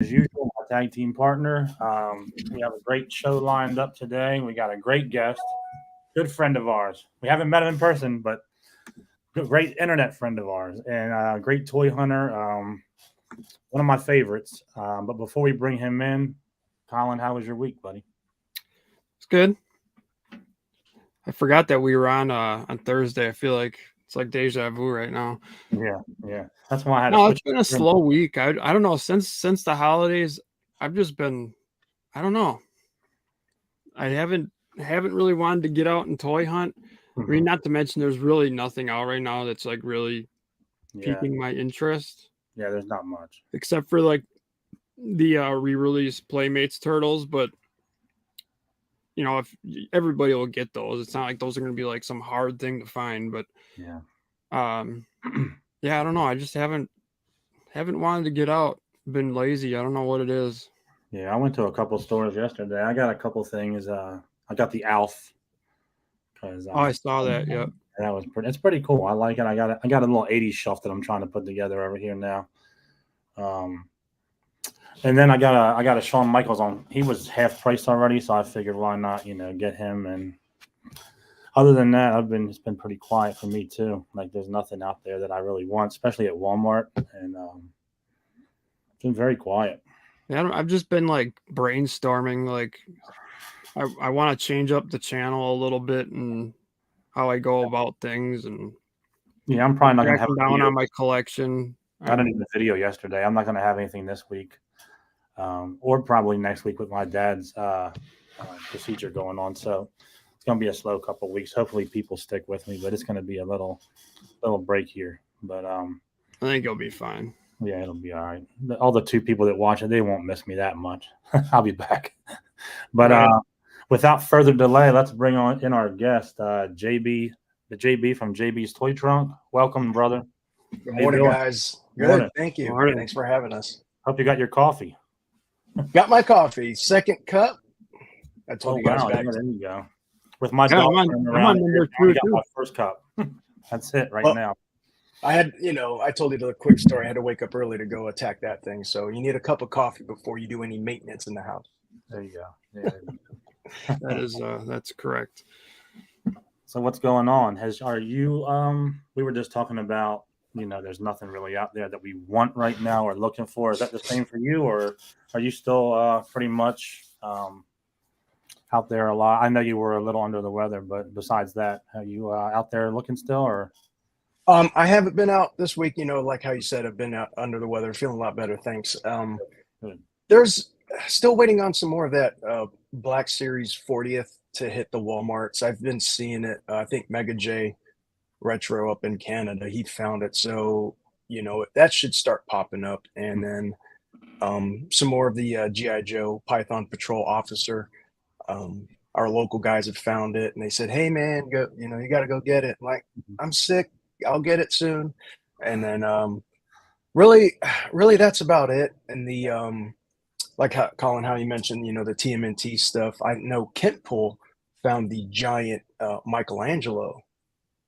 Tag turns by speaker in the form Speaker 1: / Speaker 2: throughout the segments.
Speaker 1: As usual, my tag team partner. We have a great show lined up today. We got a great guest, good friend of ours. We haven't met him in person, but great internet friend of ours, and great toy hunter. One of my favorites. But before we bring him in, Colin, how was your week, buddy?
Speaker 2: It's good. I forgot that we were on Thursday. I feel like it's like deja vu right now.
Speaker 1: Yeah. That's why I had to
Speaker 2: No,
Speaker 1: switch.
Speaker 2: it's been a slow week. I don't know since the holidays. I've just been I don't know. I haven't really wanted to get out and toy hunt. I mean, not to mention there's really nothing out right now that's like really
Speaker 1: Yeah,
Speaker 2: piquing my interest,
Speaker 1: yeah. There's not much.
Speaker 2: except for like the re-release Playmates Turtles. But if everybody will get those, it's not like those are going to be like some hard thing to find. But
Speaker 1: Yeah.
Speaker 2: um, yeah, I don't know. I just haven't wanted to get out. Been lazy. I don't know what it is.
Speaker 1: Yeah, I went to a couple stores yesterday. I got a couple things. I got the Alf because
Speaker 2: Oh, I saw that. Yeah.
Speaker 1: that was pretty. It's pretty cool. I like it. I got a little '80s shelf that I'm trying to put together over here now. Um, and then I got a Shawn Michaels on. He was half price already, so I figured why not get him. And other than that, it's been pretty quiet for me too. Like there's nothing out there that I really want, especially at Walmart, and it's been very quiet.
Speaker 2: Yeah, I've just been like brainstorming. Like, I want to change up the channel a little bit and how I go about things, and
Speaker 1: Yeah, I'm probably not gonna have
Speaker 2: cracking
Speaker 1: a
Speaker 2: down
Speaker 1: video.
Speaker 2: on my collection.
Speaker 1: I didn't even video yesterday. I'm not gonna have anything this week, or probably next week with my dad's procedure going on. So it's gonna be a slow couple of weeks. Hopefully, people stick with me, but it's gonna be a little break here. But
Speaker 2: I think you'll be fine.
Speaker 1: yeah, it'll be all right. All the two people that watch it, they won't miss me that much. I'll be back. But
Speaker 2: Right.
Speaker 1: without further delay, let's bring on in our guest, JB, the JB from JB's Toy Trunk. Welcome, brother.
Speaker 3: Good
Speaker 1: How you
Speaker 3: morning,
Speaker 1: doing?
Speaker 3: guys. Good.
Speaker 1: Morning.
Speaker 3: Thank you.
Speaker 2: Morning.
Speaker 3: Thanks for having us.
Speaker 1: Hope you got your coffee.
Speaker 3: Got my coffee. Second cup. I
Speaker 1: Oh
Speaker 3: told you guys
Speaker 1: wow,
Speaker 3: back.
Speaker 1: yeah, there you go. With my
Speaker 2: Yeah,
Speaker 1: dog
Speaker 2: I'm
Speaker 1: running
Speaker 2: on
Speaker 1: around here,
Speaker 2: number
Speaker 1: I only
Speaker 2: 2
Speaker 1: got
Speaker 2: too.
Speaker 1: my first cup. That's it right
Speaker 3: Well,
Speaker 1: now.
Speaker 3: I had, I told you the quick story. I had to wake up early to go attack that thing. So you need a cup of coffee before you do any maintenance in the house.
Speaker 1: There you go. Yeah.
Speaker 2: That's correct.
Speaker 1: So what's going on? Are you we were just talking about, there's nothing really out there that we want right now or looking for. Is that the same for you, or are you still pretty much out there a lot? I know you were a little under the weather, but besides that, are you out there looking still, or
Speaker 3: I haven't been out this week, like how you said, I've been out under the weather, feeling a lot better. Thanks.
Speaker 1: good?
Speaker 3: There's still waiting on some more of that Black Series 40th to hit the Walmarts. I've been seeing it. I think Mega J Retro up in Canada, he found it. So, that should start popping up. And then some more of the G.I. Joe Python Patrol Officer. Our local guys have found it and they said, hey, man, go, you got to go get it. I'm like, I'm sick. I'll get it soon. And then really, that's about it. And the like Colin, how you mentioned, the TMNT stuff. I know Kent Pool found the giant Michelangelo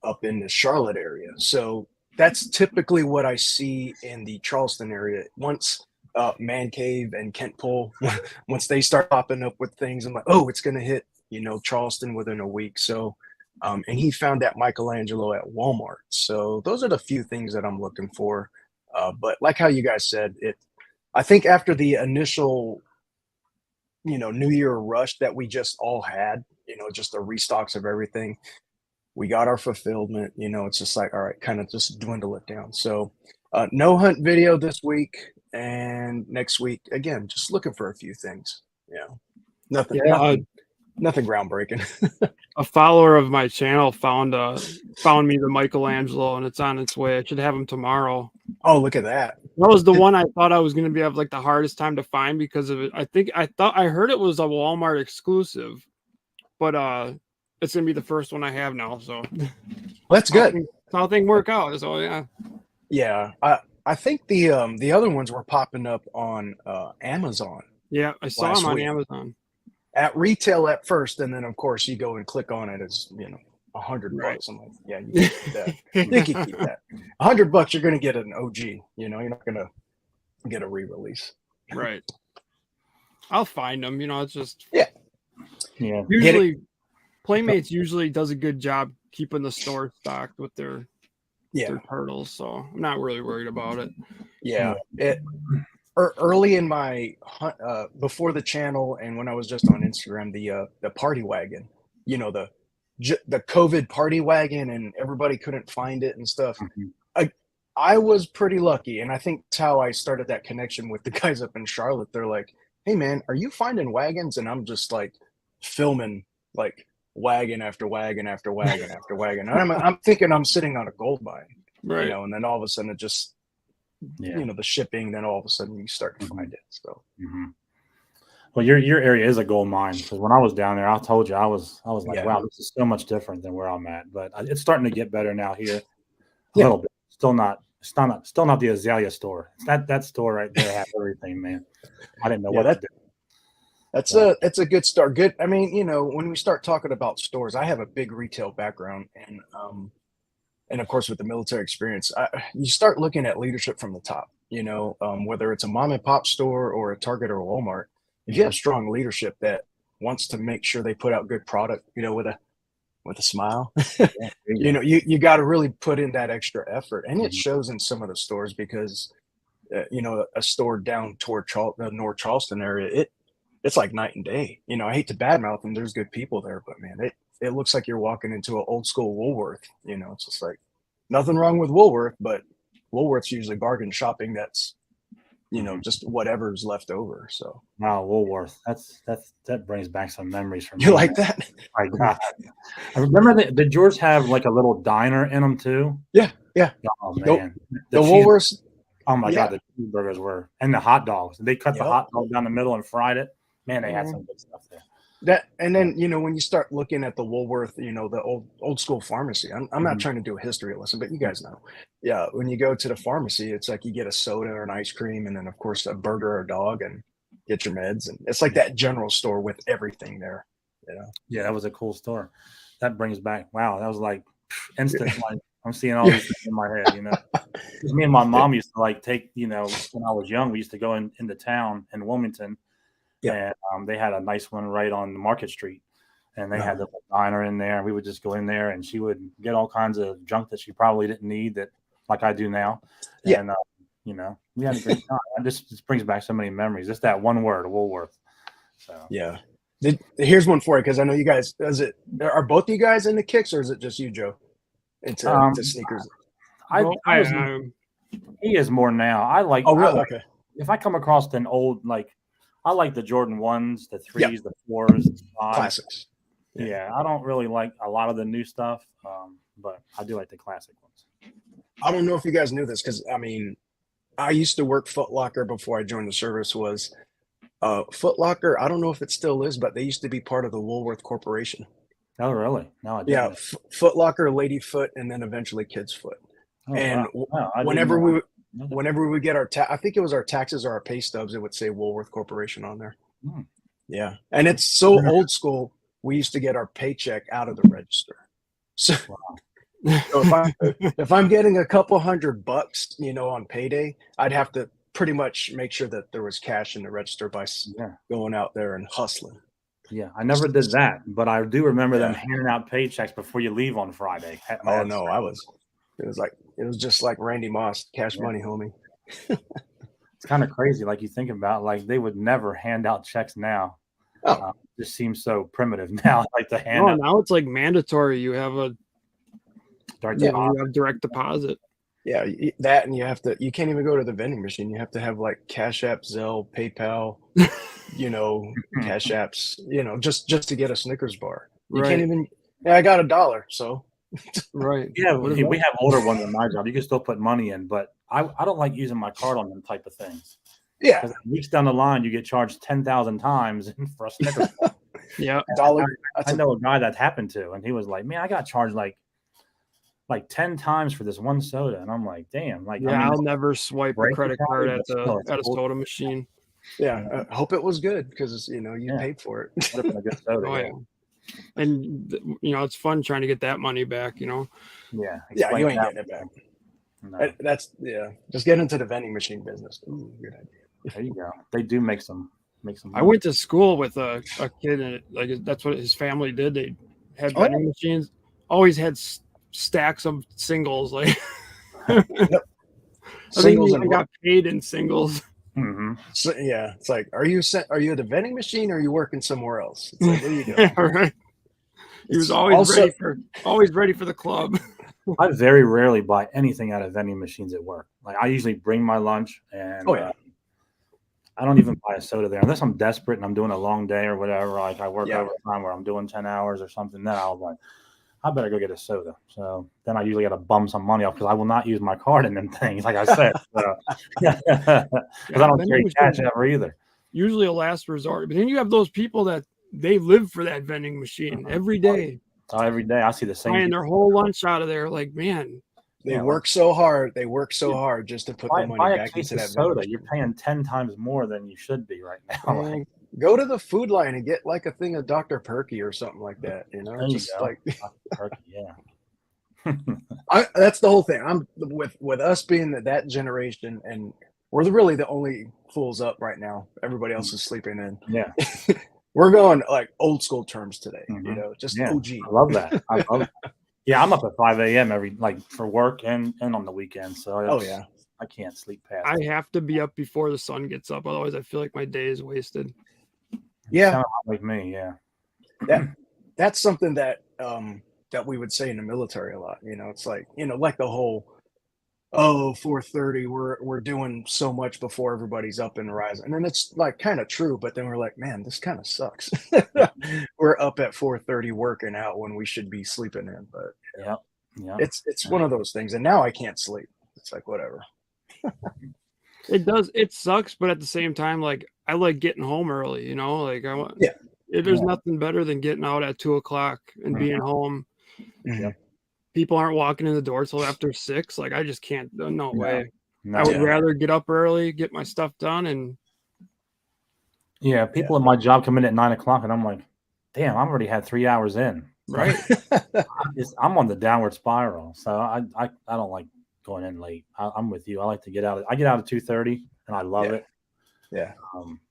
Speaker 3: up in the Charlotte area. So that's typically what I see in the Charleston area. Once Man Cave and Kent Pool, once they start popping up with things, I'm like, oh, it's going to hit, Charleston within a week. So, and he found that Michelangelo at Walmart. So those are the few things that I'm looking for. But like how you guys said, I think after the initial, New Year rush that we just all had, just the restocks of everything, we got our fulfillment. It's just like, all right, kind of just dwindle it down. So no hunt video this week, and next week again, just looking for a few things. Nothing,
Speaker 2: Yeah,
Speaker 3: nothing groundbreaking.
Speaker 2: a follower of my channel found me the Michelangelo, and it's on its way. I should have him tomorrow.
Speaker 3: Oh, look at that.
Speaker 2: That was the one I thought I was going to have like the hardest time to find because of it. I heard it was a Walmart exclusive, but it's going to be the first one I have now. So
Speaker 3: That's good.
Speaker 2: How things work out. So yeah.
Speaker 3: Yeah, I think the other ones were popping up on Amazon.
Speaker 2: Yeah, I saw them on Amazon.
Speaker 3: At retail at first, and then of course you go and click on it. It's $100.
Speaker 2: Right.
Speaker 3: I'm like, yeah, you can keep that. You can keep that. $100, you're gonna get an OG. You're not gonna get a re-release.
Speaker 2: Right. I'll find them. It's just
Speaker 1: Yeah.
Speaker 2: Usually, Playmates usually does a good job keeping the store stocked with their turtles, so I'm not really worried about it.
Speaker 3: Yeah. Early in my hunt, before the channel, and when I was just on Instagram, the party wagon, the COVID party wagon, and everybody couldn't find it and stuff. I was pretty lucky, and I think that's how I started that connection with the guys up in Charlotte. They're like, "Hey, man, are you finding wagons?" And I'm just like filming like wagon after wagon after wagon after wagon. And I'm thinking I'm sitting on a gold mine,
Speaker 2: right?
Speaker 3: And then all of a sudden it just, the shipping. Then all of a sudden you start to find it. So.
Speaker 1: Well, your area is a gold mine, because when I was down there, I told you I was like, wow, this is so much different than where I'm at. But it's starting to get better now here, a little bit. Still not the Azalea store. It's that store right there has everything, man. I didn't know what to do.
Speaker 3: It's a good start. Good. I mean, when we start talking about stores, I have a big retail background, and of course with the military experience, you start looking at leadership from the top. Whether it's a mom and pop store or a Target or a Walmart. If you have strong leadership that wants to make sure they put out good product, with a smile, you got to really put in that extra effort, and it shows in some of the stores, because a store down toward the North Charleston area, it's like night and day. I hate to badmouth them. There's good people there, but man, it looks like you're walking into an old school Woolworth. It's just like, nothing wrong with Woolworth, but Woolworth's usually bargain shopping. That's just whatever's left over. So
Speaker 1: wow, Woolworth. That brings back some memories from
Speaker 3: you
Speaker 1: me,
Speaker 3: like
Speaker 1: man.
Speaker 3: that?
Speaker 1: My God, I remember did yours have like a little diner in them too?
Speaker 3: Yeah.
Speaker 1: Oh man,
Speaker 3: the Woolworths.
Speaker 1: Oh my God, the cheeseburgers were, and the hot dogs. They cut the hot dog down the middle and fried it. Man, they had some good stuff there.
Speaker 3: That, and then when you start looking at the Woolworth, the old school pharmacy. I'm not trying to do a history lesson, but you guys know. Yeah, when you go to the pharmacy, it's like you get a soda or an ice cream, and then of course a burger or a dog, and get your meds, and it's like that general store with everything there.
Speaker 1: Yeah, that was a cool store. That brings back, wow, that was like instant. Like, I'm seeing all these things in my head. Me and my mom used to take, when I was young, we used to go into town in Wilmington. Yeah. And they had a nice one right on the Market Street, and they had the diner in there. And we would just go in there, and she would get all kinds of junk that she probably didn't need, that like I do now.
Speaker 3: Yeah.
Speaker 1: And we had a great time. This brings back so many memories. Just that one word, Woolworth. So
Speaker 3: yeah. Here's one for you, because I know you guys. Are both you guys into kicks, or is it just you, Joe? Into sneakers.
Speaker 1: He is more now. I like.
Speaker 3: Oh, really? Okay.
Speaker 1: If I come across an old I like the Jordan 1s, the 3s, the 4s, the 5s.
Speaker 3: Classics.
Speaker 1: Yeah, I don't really like a lot of the new stuff, but I do like the classic ones.
Speaker 3: I don't know if you guys knew this, because I used to work Foot Locker before I joined the service. Was Foot Locker? I don't know if it still is, but they used to be part of the Woolworth Corporation.
Speaker 1: Oh, really? No, I didn't.
Speaker 3: Yeah, Foot Locker, Lady Foot, and then eventually Kids Foot.
Speaker 1: Oh,
Speaker 3: and
Speaker 1: wow.
Speaker 3: Whenever we get our I think it was our taxes or our pay stubs, it would say Woolworth Corporation on there. Yeah, and it's so old school. We used to get our paycheck out of the register. So, so if I'm getting a couple $100, on payday, I'd have to pretty much make sure that there was cash in the register by going out there and hustling.
Speaker 1: Yeah, I never did that, but I do remember them handing out paychecks before you leave on Friday.
Speaker 3: Oh no, it was just like Randy Moss, cash money, homie.
Speaker 1: It's kind of crazy. Like, you think about, they would never hand out checks now. Just seems so primitive now. Like the hand.
Speaker 2: Oh, now it's like mandatory. You have a direct deposit.
Speaker 3: Yeah, that, and you can't even go to the vending machine. You have to have Cash App, Zelle, PayPal, Cash Apps, just to get a Snickers bar. You can't even. Yeah, I got $1, so.
Speaker 2: Right.
Speaker 1: Yeah, we have older ones in my job. You can still put money in, but I don't like using my card on them type of things.
Speaker 3: Yeah.
Speaker 1: Weeks down the line, you get charged 10,000 times for a Snickers bar.
Speaker 2: Yeah.
Speaker 1: I know a guy that happened to, and he was like, "Man, I got charged like 10 times for this one soda," and I'm like, "Damn!"
Speaker 2: I'll never swipe a credit card at a soda machine.
Speaker 3: Yeah, I hope it was good, because you paid for it.
Speaker 1: Would have been a good soda.
Speaker 2: Oh, yeah. And it's fun trying to get that money back.
Speaker 1: Yeah.
Speaker 3: Yeah, you ain't getting it back.
Speaker 1: No.
Speaker 3: That's just get into the vending machine business. Ooh, good idea.
Speaker 1: There you go. They do make some
Speaker 2: I went to school with a kid, and like that's what his family did. They had vending machines. Always had stacks of singles. Like
Speaker 3: Yep.
Speaker 2: I think he even got paid in singles.
Speaker 1: Mm-hmm.
Speaker 3: So, yeah, it's like, are you at a vending machine or are you working somewhere else? It's like, what are you doing?
Speaker 2: Yeah, right. He was always ready for the club.
Speaker 1: I very rarely buy anything out of vending machines at work. Like I usually bring my lunch, and I don't even buy a soda there unless I'm desperate and I'm doing a long day or whatever. Like I work overtime where I'm doing 10 hours or something. Then I'll like, I better go get a soda. So then I usually got to bum some money off because I will not use my card in them things, like I said. So, because I don't carry cash ever either.
Speaker 2: Usually a last resort. But then you have those people that they live for that vending machine every day.
Speaker 1: Every day I see the same.
Speaker 2: Buying their whole lunch out of there. Like, man.
Speaker 3: They work so hard. They work so hard just to put the money back into that
Speaker 1: soda. You're paying 10 times more than you should be right now.
Speaker 3: Like, go to the food line and get like a thing of Dr. Perky or something like that. You know, just like
Speaker 1: Perky, yeah.
Speaker 3: That's the whole thing. I'm with us being that generation, and we're really the only fools up right now. Everybody else is sleeping in.
Speaker 1: Yeah.
Speaker 3: We're going like old school terms today. You know, just OG.
Speaker 1: I love that. I love that. Yeah, I'm up at 5 a.m. for work and on the weekend. So I can't sleep past.
Speaker 2: I have to be up before the sun gets up, otherwise I feel like my day is wasted.
Speaker 3: Yeah,
Speaker 1: like me.
Speaker 3: Yeah, that's something that that we would say in the military a lot. You know, it's like like the whole 4:30 we're doing so much before everybody's up and rising, and then it's like kind of true, but then we're like, man, this kind of sucks. We're up at 4:30 working out when we should be sleeping in. But it's one of those things, and now I can't sleep. It's like whatever.
Speaker 2: It sucks, but at the same time, like I like getting home early, you know, like I want there's nothing better than getting out at 2:00 and being home. People aren't walking in the door till after 6. Like I just can't. No way. I would rather get up early, get my stuff done, and
Speaker 1: people in my job come in at 9:00, and I'm like, damn, I've already had 3 hours in.
Speaker 2: Right.
Speaker 1: I'm on the downward spiral, so I don't like going in late. I'm with you. I like to get out. I get out at 2:30, and I love it.
Speaker 3: Yeah.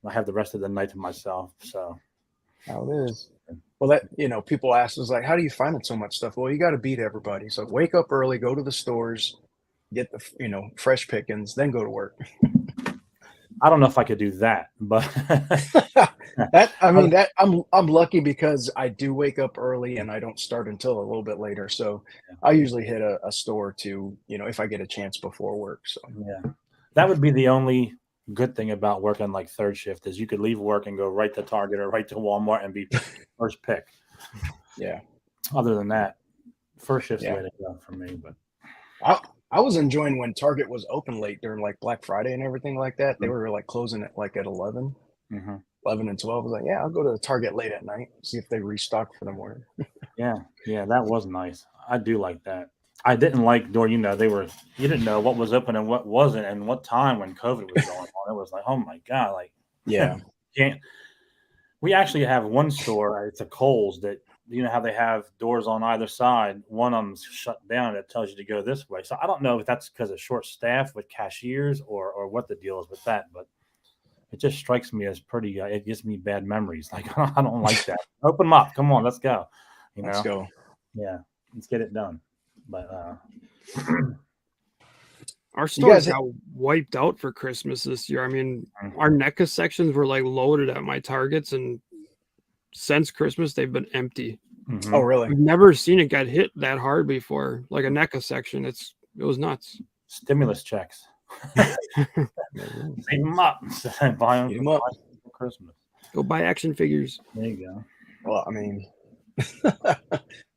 Speaker 1: I have the rest of the night to myself. So
Speaker 3: how it is. Well, that people ask us like, how do you find so much stuff? Well, you got to beat everybody. So wake up early, go to the stores, get the fresh pickings, then go to work.
Speaker 1: I don't know if I could do that, but
Speaker 3: I'm lucky because I do wake up early and I don't start until a little bit later. So I usually hit a store or two, if I get a chance before work. So
Speaker 1: that would be the only good thing about working like third shift is you could leave work and go right to Target or right to Walmart and be first pick.
Speaker 3: Yeah.
Speaker 1: Other than that, first shift's the way to go for me. But
Speaker 3: I was enjoying when Target was open late during like Black Friday and everything like that. They were like closing it like at 11, 11 and 12. I was like, I'll go to the Target late at night, see if they restock for the morning.
Speaker 1: Yeah, that was nice. I do like that. I didn't like you didn't know what was open and what wasn't and what time when COVID was going on. It was like, oh my God, like we actually have one store, it's a Kohl's that how they have doors on either side. One of them's shut down. It tells you to go this way. So I don't know if that's because of short staff with cashiers or what the deal is with that, but it just strikes me as pretty. It gives me bad memories. Like I don't like that. Open them up. Come on, let's go.
Speaker 3: Let's go.
Speaker 1: Yeah, let's get it done. But
Speaker 2: our stores got wiped out for Christmas this year. I mean, our NECA sections were like loaded at my Targets, and since Christmas they've been empty.
Speaker 3: Oh, really?
Speaker 2: I've never seen it get hit that hard before. Like a NECA section, it was nuts.
Speaker 1: Stimulus checks. Save them up. Buy them for Christmas.
Speaker 2: Go buy action figures.
Speaker 1: There you go.
Speaker 3: Well, I mean,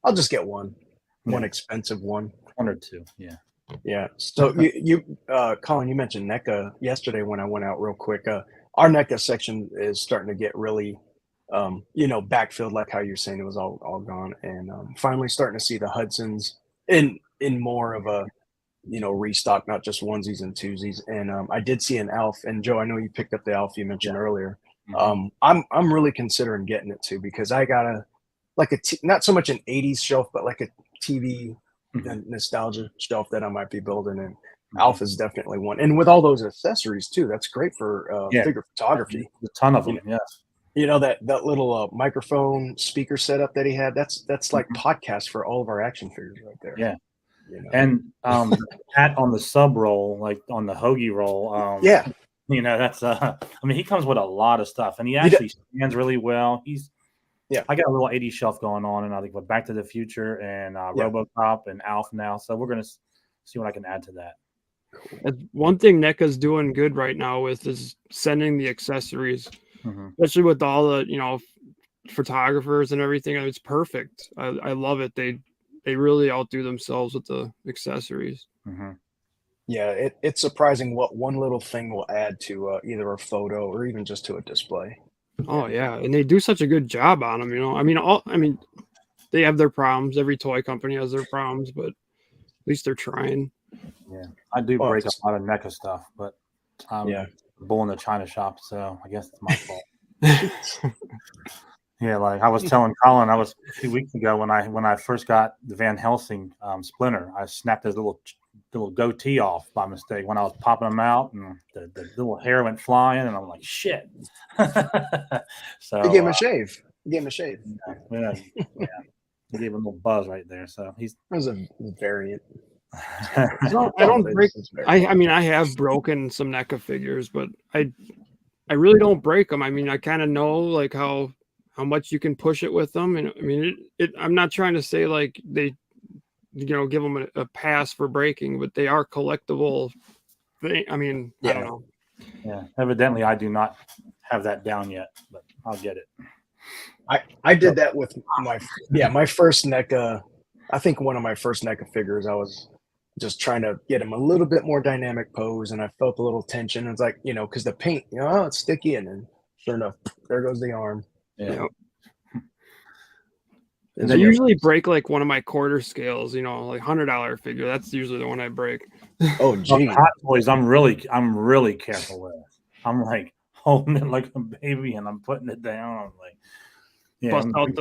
Speaker 3: I'll just get one expensive one
Speaker 1: or two.
Speaker 3: Yeah. So you Colin, you mentioned NECA yesterday when I went out real quick. Our NECA section is starting to get really backfilled, like how you're saying it was all gone, and finally starting to see the Hudsons in more of a restock, not just onesies and twosies. And I did see an Alf, and Joe, I know you picked up the Alf you mentioned earlier. I'm really considering getting it too, because I got not so much an 80s shelf, but like a TV nostalgia shelf that I might be building. And Alpha's definitely one, and with all those accessories too, that's great for
Speaker 1: Yeah.
Speaker 3: figure photography.
Speaker 1: A ton of
Speaker 3: You
Speaker 1: them. Yes.
Speaker 3: You know that little microphone speaker setup that he had. That's like podcast for all of our action figures right there.
Speaker 1: Yeah.
Speaker 3: You know?
Speaker 1: And the hat on the sub roll, like on the hoagie roll.
Speaker 3: Yeah.
Speaker 1: You know, that's I mean, he comes with a lot of stuff, and he actually stands really well. I got a little 80 shelf going on, and I think with Back to the Future and RoboCop and Alf now, so we're gonna see what I can add to that.
Speaker 2: One thing NECA's doing good right now with is sending the accessories, especially with all the photographers and everything. It's perfect. I love it. They really outdo themselves with the accessories.
Speaker 3: Yeah, it's surprising what one little thing will add to either a photo or even just to a display.
Speaker 2: Oh yeah, and they do such a good job on them. I mean, they have their problems. Every toy company has their problems, but at least they're trying.
Speaker 1: Yeah, I do break a lot of NECA stuff, but I'm
Speaker 3: Yeah.
Speaker 1: bull in the China shop, so I guess it's my fault. Yeah, like I was telling Colin, a few weeks ago when I first got the Van Helsing Splinter, I snapped his little goatee off by mistake when I was popping them out, and the little hair went flying, and I'm like, shit. So
Speaker 3: you gave him a shave. Yeah,
Speaker 1: you gave him a little buzz right there. So
Speaker 3: that was a variant.
Speaker 2: I don't break. I mean, I have broken some NECA figures, but I really don't break them. I mean, I kind of know like how much you can push it with them, and I mean, I'm not trying to say like they, give them a pass for breaking, but they are collectible. I mean, I don't know.
Speaker 1: Yeah, evidently I do not have that down yet, but I'll get it.
Speaker 3: I did that with my first NECA. I think one of my first NECA figures, I was just trying to get him a little bit more dynamic pose, and I felt a little tension. It's like, because the paint, it's sticky, and then sure enough, there goes the arm.
Speaker 1: Yeah.
Speaker 2: And I usually break like one of my quarter scales, like $100 figure. That's usually the one I break.
Speaker 3: Oh, gee.
Speaker 1: Hot Toys, I'm really careful with. I'm like holding it like a baby, and I'm putting it down. I'm like,
Speaker 2: bust out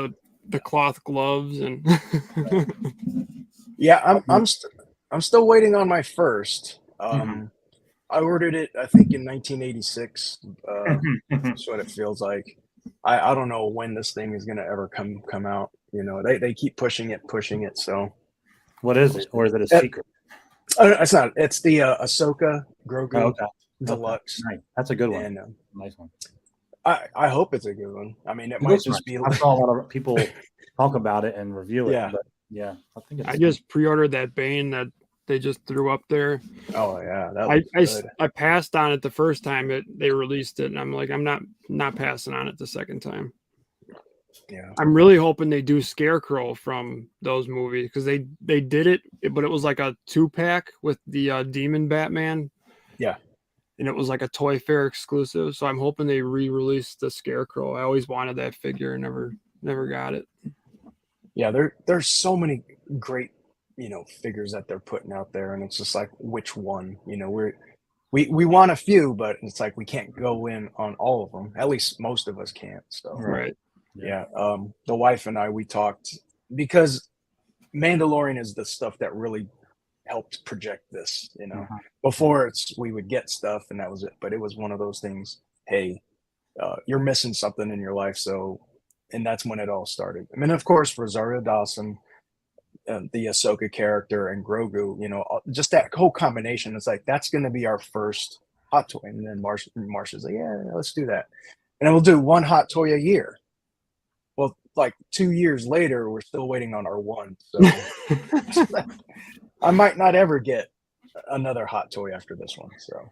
Speaker 2: the cloth gloves and.
Speaker 3: Yeah, I'm still waiting on my first. I ordered it, I think, in 1986. That's what it feels like. I don't know when this thing is gonna ever come out. They keep pushing it. So,
Speaker 1: what is it, or is it a secret?
Speaker 3: It's not. It's the Ahsoka Grogu Deluxe.
Speaker 1: Nice. That's a good one.
Speaker 3: And,
Speaker 1: nice one.
Speaker 3: I hope it's a good one. I mean, it might just be.
Speaker 1: I saw a lot of people talk about it and review it.
Speaker 3: Yeah.
Speaker 1: But yeah,
Speaker 2: I just pre-ordered that Bane that they just threw up there.
Speaker 3: Oh yeah,
Speaker 2: I passed on it the first time they released it, and I'm like, I'm not passing on it the second time.
Speaker 3: Yeah,
Speaker 2: I'm really hoping they do Scarecrow from those movies, because they did it, but it was like a 2-pack with the Demon Batman.
Speaker 3: Yeah,
Speaker 2: and it was like a Toy Fair exclusive. So I'm hoping they re-release the Scarecrow. I always wanted that figure, and never got it.
Speaker 3: Yeah, there's so many great figures that they're putting out there, and it's just like, which one? We want a few, but it's like we can't go in on all of them. At least most of us can't. So
Speaker 2: right.
Speaker 3: Yeah. The wife and I, we talked, because Mandalorian is the stuff that really helped project this. Before we would get stuff and that was it, but it was one of those things. Hey, you're missing something in your life, and that's when it all started. I mean, of course, Rosario Dawson, the Ahsoka character, and Grogu, just that whole combination. It's like, that's going to be our first hot toy. And then Marsha's like, yeah, let's do that. And then we'll do one hot toy a year. Well, like 2 years later, we're still waiting on our one. So I might not ever get another hot toy after this one. So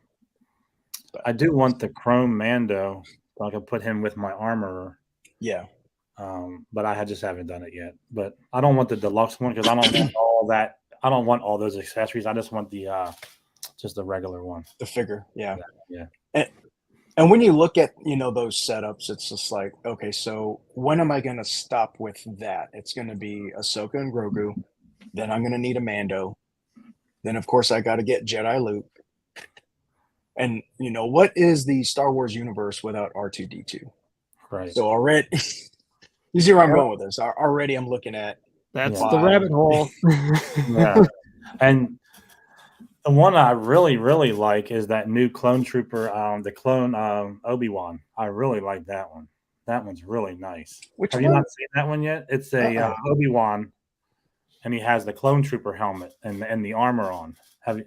Speaker 1: I do want the Chrome Mando, so I can put him with my Armorer.
Speaker 3: Yeah.
Speaker 1: But I just haven't done it yet. But I don't want the deluxe one, because I don't want all that. I don't want all those accessories. I just want just the regular one.
Speaker 3: The figure. Yeah.
Speaker 1: Yeah.
Speaker 3: And when you look at, those setups, it's just like, okay, so when am I going to stop with that? It's going to be Ahsoka and Grogu. Then I'm going to need a Mando. Then, of course, I got to get Jedi Luke. And, what is the Star Wars universe without R2-D2?
Speaker 1: Right.
Speaker 3: So already, you see where I'm going with this. Already I'm looking at.
Speaker 2: That's the rabbit hole.
Speaker 1: Yeah. And The one I really, really like is that new clone trooper, the clone Obi-Wan. I really like that one. That one's really nice.
Speaker 3: Which
Speaker 1: Have you
Speaker 3: one?
Speaker 1: not seen that one yet? It's a Obi-Wan, and he has the clone trooper helmet and the armor on. Have you?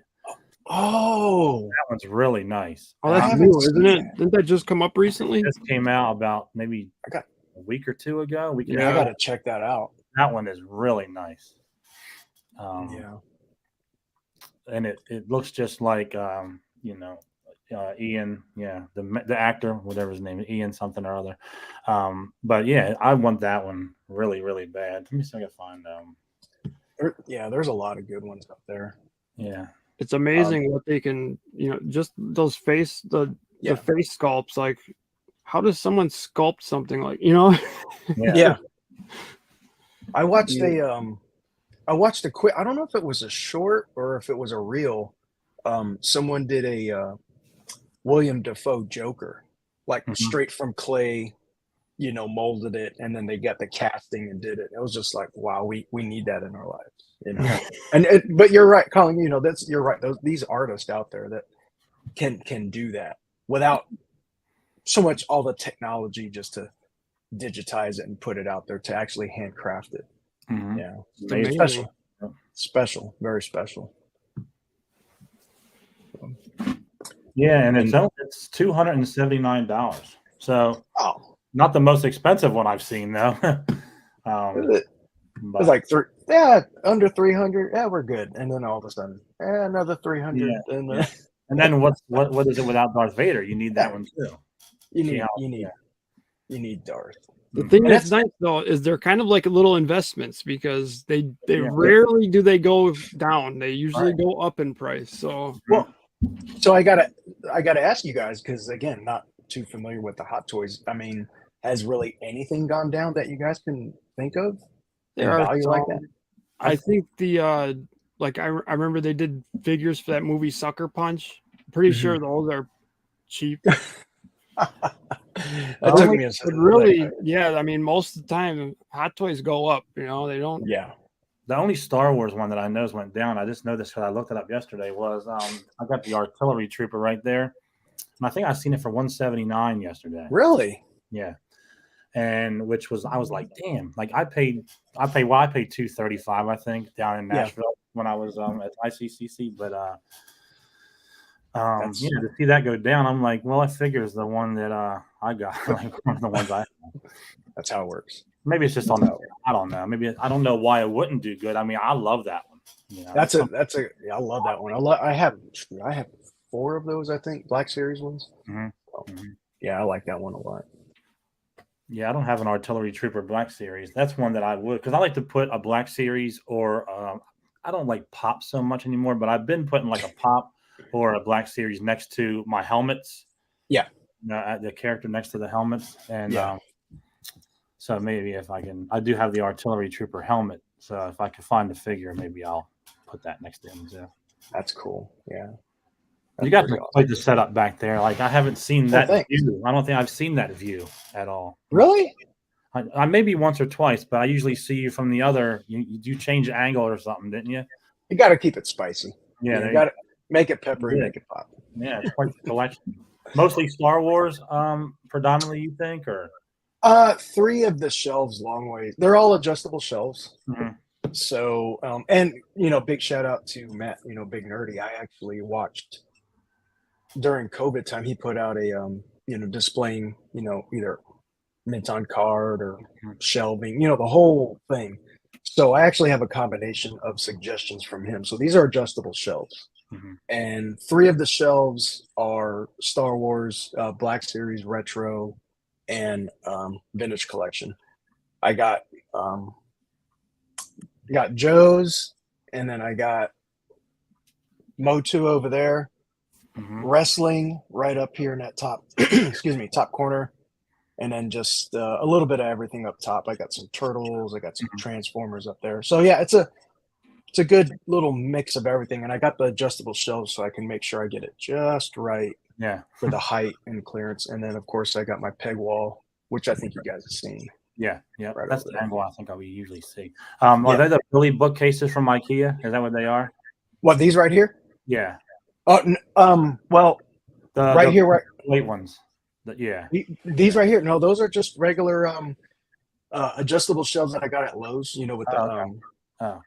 Speaker 3: Oh,
Speaker 1: That one's really nice.
Speaker 2: Oh,
Speaker 3: I
Speaker 2: that's
Speaker 3: haven't
Speaker 2: new, isn't
Speaker 3: seen
Speaker 2: it?
Speaker 3: that.
Speaker 2: Didn't that just come up recently?
Speaker 1: This came out about maybe
Speaker 3: I got
Speaker 1: a week or two ago. We can.
Speaker 2: Yeah.
Speaker 3: I gotta check that out.
Speaker 1: That one is really nice.
Speaker 3: Yeah.
Speaker 1: And it looks just like Ian, the actor, whatever his name is, Ian something or other. But yeah, I want that one really, really bad. Let me see if I can find
Speaker 3: There's a lot of good ones up there.
Speaker 1: Yeah.
Speaker 2: It's amazing what they can, just those the face sculpts. Like, how does someone sculpt something like,
Speaker 3: Yeah. I watched a quick, I don't know if it was a short or if it was a reel. Someone did a William Dafoe Joker, like straight from clay, molded it, and then they got the casting and did it. It was just like, wow, we need that in our lives, but you're right, Colin. You're right. These artists out there that can do that without so much all the technology just to digitize it and put it out there to actually handcraft it.
Speaker 1: Mhm.
Speaker 3: Yeah,
Speaker 2: It's amazing.
Speaker 3: special, very special.
Speaker 1: Yeah, and it's $279. So
Speaker 3: Oh,
Speaker 1: not the most expensive one I've seen though.
Speaker 3: it
Speaker 1: But
Speaker 3: was like under 300. Yeah, we're good. And then all of a sudden, another 300.
Speaker 1: Yeah,
Speaker 3: And
Speaker 1: yeah. And then what is it without Darth Vader? You need that one too.
Speaker 3: you need Darth.
Speaker 2: The thing
Speaker 3: And
Speaker 2: that's nice though is they're kind of like little investments because they rarely do they go down. They usually go up in price. So
Speaker 3: So I gotta ask you guys, because again, not too familiar with the Hot Toys. I mean, has really anything gone down that you guys can think of in
Speaker 2: there are
Speaker 3: value like that?
Speaker 2: I think the like I remember they did figures for that movie Sucker Punch. Pretty sure those are cheap.
Speaker 3: That took me a
Speaker 2: But really, yeah, I mean, most of the time Hot Toys go up, they don't.
Speaker 3: Yeah.
Speaker 1: The only Star Wars one that I know went down, I just noticed because I looked it up yesterday, was I got the artillery trooper right there. And I think I seen it for $179 yesterday.
Speaker 3: Really?
Speaker 1: Yeah. And which was, I was like, damn, like I paid $235, I think, down in Nashville when I was at ICCC. But to see that go down, I'm like, well, I figure it's the one that I got, like one of the ones I have.
Speaker 3: That's how it works.
Speaker 1: Maybe it's just on the, I don't know. Maybe I don't know why it wouldn't do good. I mean, I love that one.
Speaker 3: I love that one. I have 4 of those, I think, Black Series ones. Yeah, I like that one a lot.
Speaker 1: Yeah, I don't have an artillery trooper Black Series. That's one that I would, because I like to put a Black Series or I don't like pop so much anymore, but I've been putting like a pop or a Black Series next to my helmets.
Speaker 3: Yeah.
Speaker 1: The character next to the helmets. And so maybe if I can, I do have the artillery trooper helmet. So if I can find the figure, maybe I'll put that next to him too.
Speaker 3: That's cool. Yeah.
Speaker 1: You got quite the setup back there. Like I haven't seen that view. I don't think I've seen that view at all.
Speaker 3: Really?
Speaker 1: I maybe once or twice, but I usually see you from the other. You change angle or something, didn't you?
Speaker 3: You got to keep it spicy.
Speaker 1: Yeah,
Speaker 3: you got to make it peppery, make it pop.
Speaker 1: Yeah, it's quite the collection. Mostly Star Wars, predominantly, you think, or
Speaker 3: 3 of the shelves, long ways. They're all adjustable shelves. So, and big shout out to Matt. Big Nerdy. I actually watched during COVID time. He put out a displaying either mint on card or shelving. The whole thing. So I actually have a combination of suggestions from him. So these are adjustable shelves. And 3 of the shelves are Star Wars, Black Series, Retro, and Vintage Collection. I got Joe's, and then I got Motu over there, wrestling right up here in that top, top corner, and then just a little bit of everything up top. I got some Turtles, I got some Transformers up there. So yeah, it's a good little mix of everything, and I got the adjustable shelves so I can make sure I get it just right.
Speaker 1: Yeah,
Speaker 3: for the height and clearance, and then of course I got my peg wall, which I think you guys have seen.
Speaker 1: Yeah, right, that's the angle I think I would usually see.
Speaker 3: Are
Speaker 1: they the Billy bookcases from IKEA? Is that what they are?
Speaker 3: What, these right here?
Speaker 1: Yeah.
Speaker 3: Well, right
Speaker 1: The
Speaker 3: here, right.
Speaker 1: late ones. Yeah.
Speaker 3: These right here. No, those are just regular adjustable shelves that I got at Lowe's. You know, with the
Speaker 1: Okay. Oh.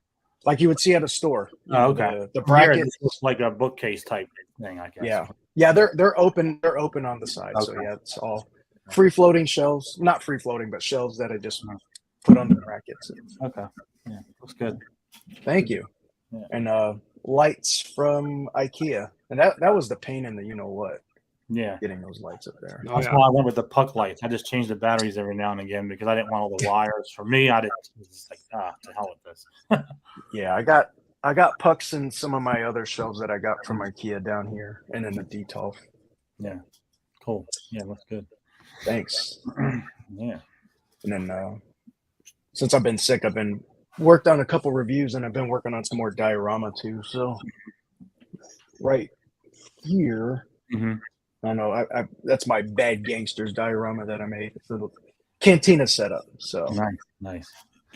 Speaker 3: like you would see at a store. You know,
Speaker 1: Okay.
Speaker 3: the
Speaker 1: Here,
Speaker 3: bracket.
Speaker 1: this looks like a bookcase type thing, I guess.
Speaker 3: Yeah. They're open. They're open on the side. So
Speaker 1: Okay.
Speaker 3: yeah, it's all free floating shelves. Not free floating, but shelves that I just put on the brackets.
Speaker 1: Okay. Yeah, looks good.
Speaker 3: Thank you.
Speaker 1: Yeah.
Speaker 3: And lights from IKEA, and that was the pain in the what.
Speaker 1: Yeah.
Speaker 3: Getting those lights up there.
Speaker 2: Oh,
Speaker 1: That's
Speaker 2: yeah.
Speaker 1: why I went with the puck lights. I just changed the batteries every now and again because I didn't want all the wires. For me, I didn't. It was just like, to hell with this.
Speaker 3: Yeah, I got pucks in some of my other shelves that I got from IKEA down here, and then the Detolf.
Speaker 1: Yeah. Cool. Yeah, that's good.
Speaker 3: Thanks.
Speaker 1: Yeah.
Speaker 3: And then since I've been sick, I've been worked on a couple reviews, and I've been working on some more diorama too. So right here, I don't know. I that's my Bad Gangsters diorama that I made for the cantina setup. So
Speaker 1: Nice.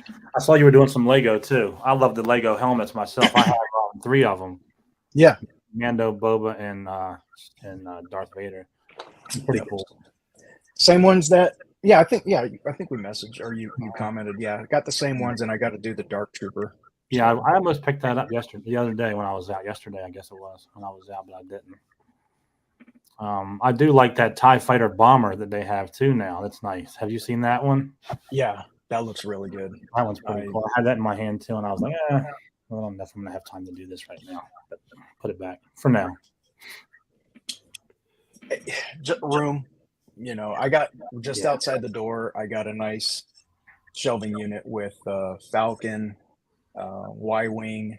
Speaker 1: I saw you were doing some Lego too. I love the Lego helmets myself. I have 3 of them.
Speaker 3: Yeah,
Speaker 1: Mando, Boba, and Darth Vader. Pretty cool.
Speaker 3: Same ones that. Yeah, I think we messaged or you commented. Yeah, I got the same ones, and I got to do the Dark Trooper.
Speaker 1: Yeah, I almost picked that up the other day when I was out. Yesterday, I guess it was when I was out, but I didn't. I do like that TIE Fighter bomber that they have too now. That's nice. Have you seen that one?
Speaker 3: Yeah, that looks really good.
Speaker 1: That one's pretty cool. I had that in my hand too, and I was like, I don't know if I'm gonna have time to do this right now. But put it back for now.
Speaker 3: Room, I got just outside the door. I got a nice shelving unit with Falcon, Y-wing,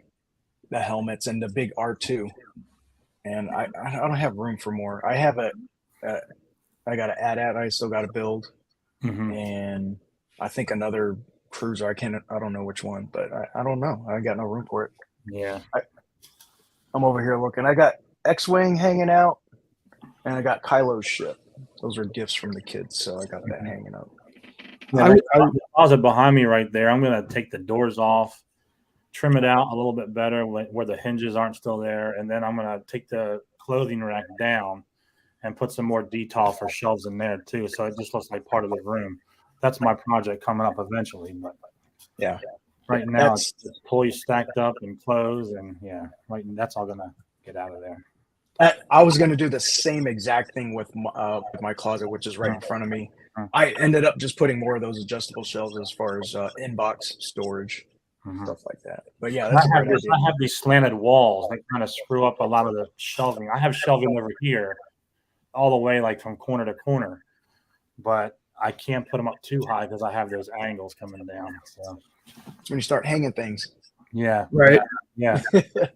Speaker 3: the helmets, and the big R2. And I don't have room for more. I have I got to add I still got to build, and I think another cruiser. I don't know which one, but I don't know. I got no room for it.
Speaker 1: Yeah,
Speaker 3: I'm over here looking. I got X-wing hanging out, and I got Kylo's ship. Those are gifts from the kids, so I got that hanging up.
Speaker 1: Yeah, the closet behind me right there. I'm gonna take the doors off, trim it out a little bit better where the hinges aren't still there, and then I'm gonna take the clothing rack down and put some more Detolf for shelves in there too, so it just looks like part of the room. That's my project coming up eventually, but
Speaker 3: yeah,
Speaker 1: right now it's toys stacked up and clothes, and that's all gonna get out of there.
Speaker 3: I was going to do the same exact thing with my closet, which is right in front of me. I ended up just putting more of those adjustable shelves as far as inbox storage, stuff like that. But yeah, that's
Speaker 1: I have these slanted walls that kind of screw up a lot of the shelving. I have shelving over here all the way like from corner to corner, but I can't put them up too high because I have those angles coming down. So
Speaker 3: when you start hanging things.
Speaker 1: Yeah.
Speaker 2: Right.
Speaker 1: Yeah.
Speaker 2: I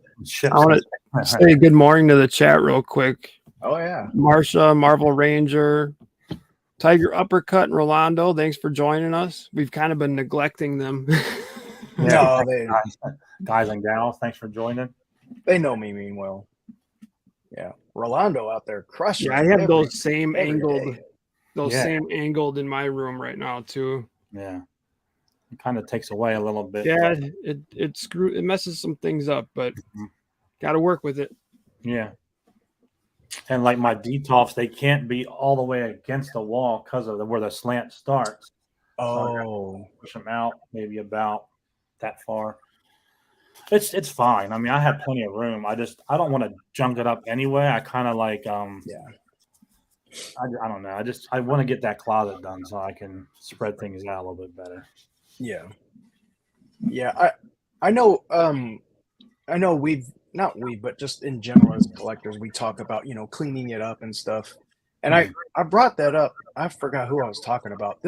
Speaker 2: want to say good morning to the chat real quick.
Speaker 3: Oh, yeah.
Speaker 2: Marsha, Marvel Ranger, Tiger Uppercut, and Rolando, thanks for joining us. We've kind of been neglecting them.
Speaker 1: Guys and gals, thanks for joining.
Speaker 3: They know me mean well. Yeah. Rolando out there crushing.
Speaker 2: Yeah, I have those same angled in my room right now too.
Speaker 1: Yeah. It kind of takes away a little bit.
Speaker 2: Yeah, it messes some things up, but got to work with it.
Speaker 1: Yeah. And like my Detolfs, they can't be all the way against the wall because of where the slant starts. So push them out maybe about that far. It's fine. I mean, I have plenty of room. I don't want to junk it up anyway. I kind of like I don't know. I want to get that closet done so I can spread things out a little bit better.
Speaker 3: Yeah. I know but just in general as collectors, we talk about, cleaning it up and stuff. And I brought that up. I forgot who I was talking about.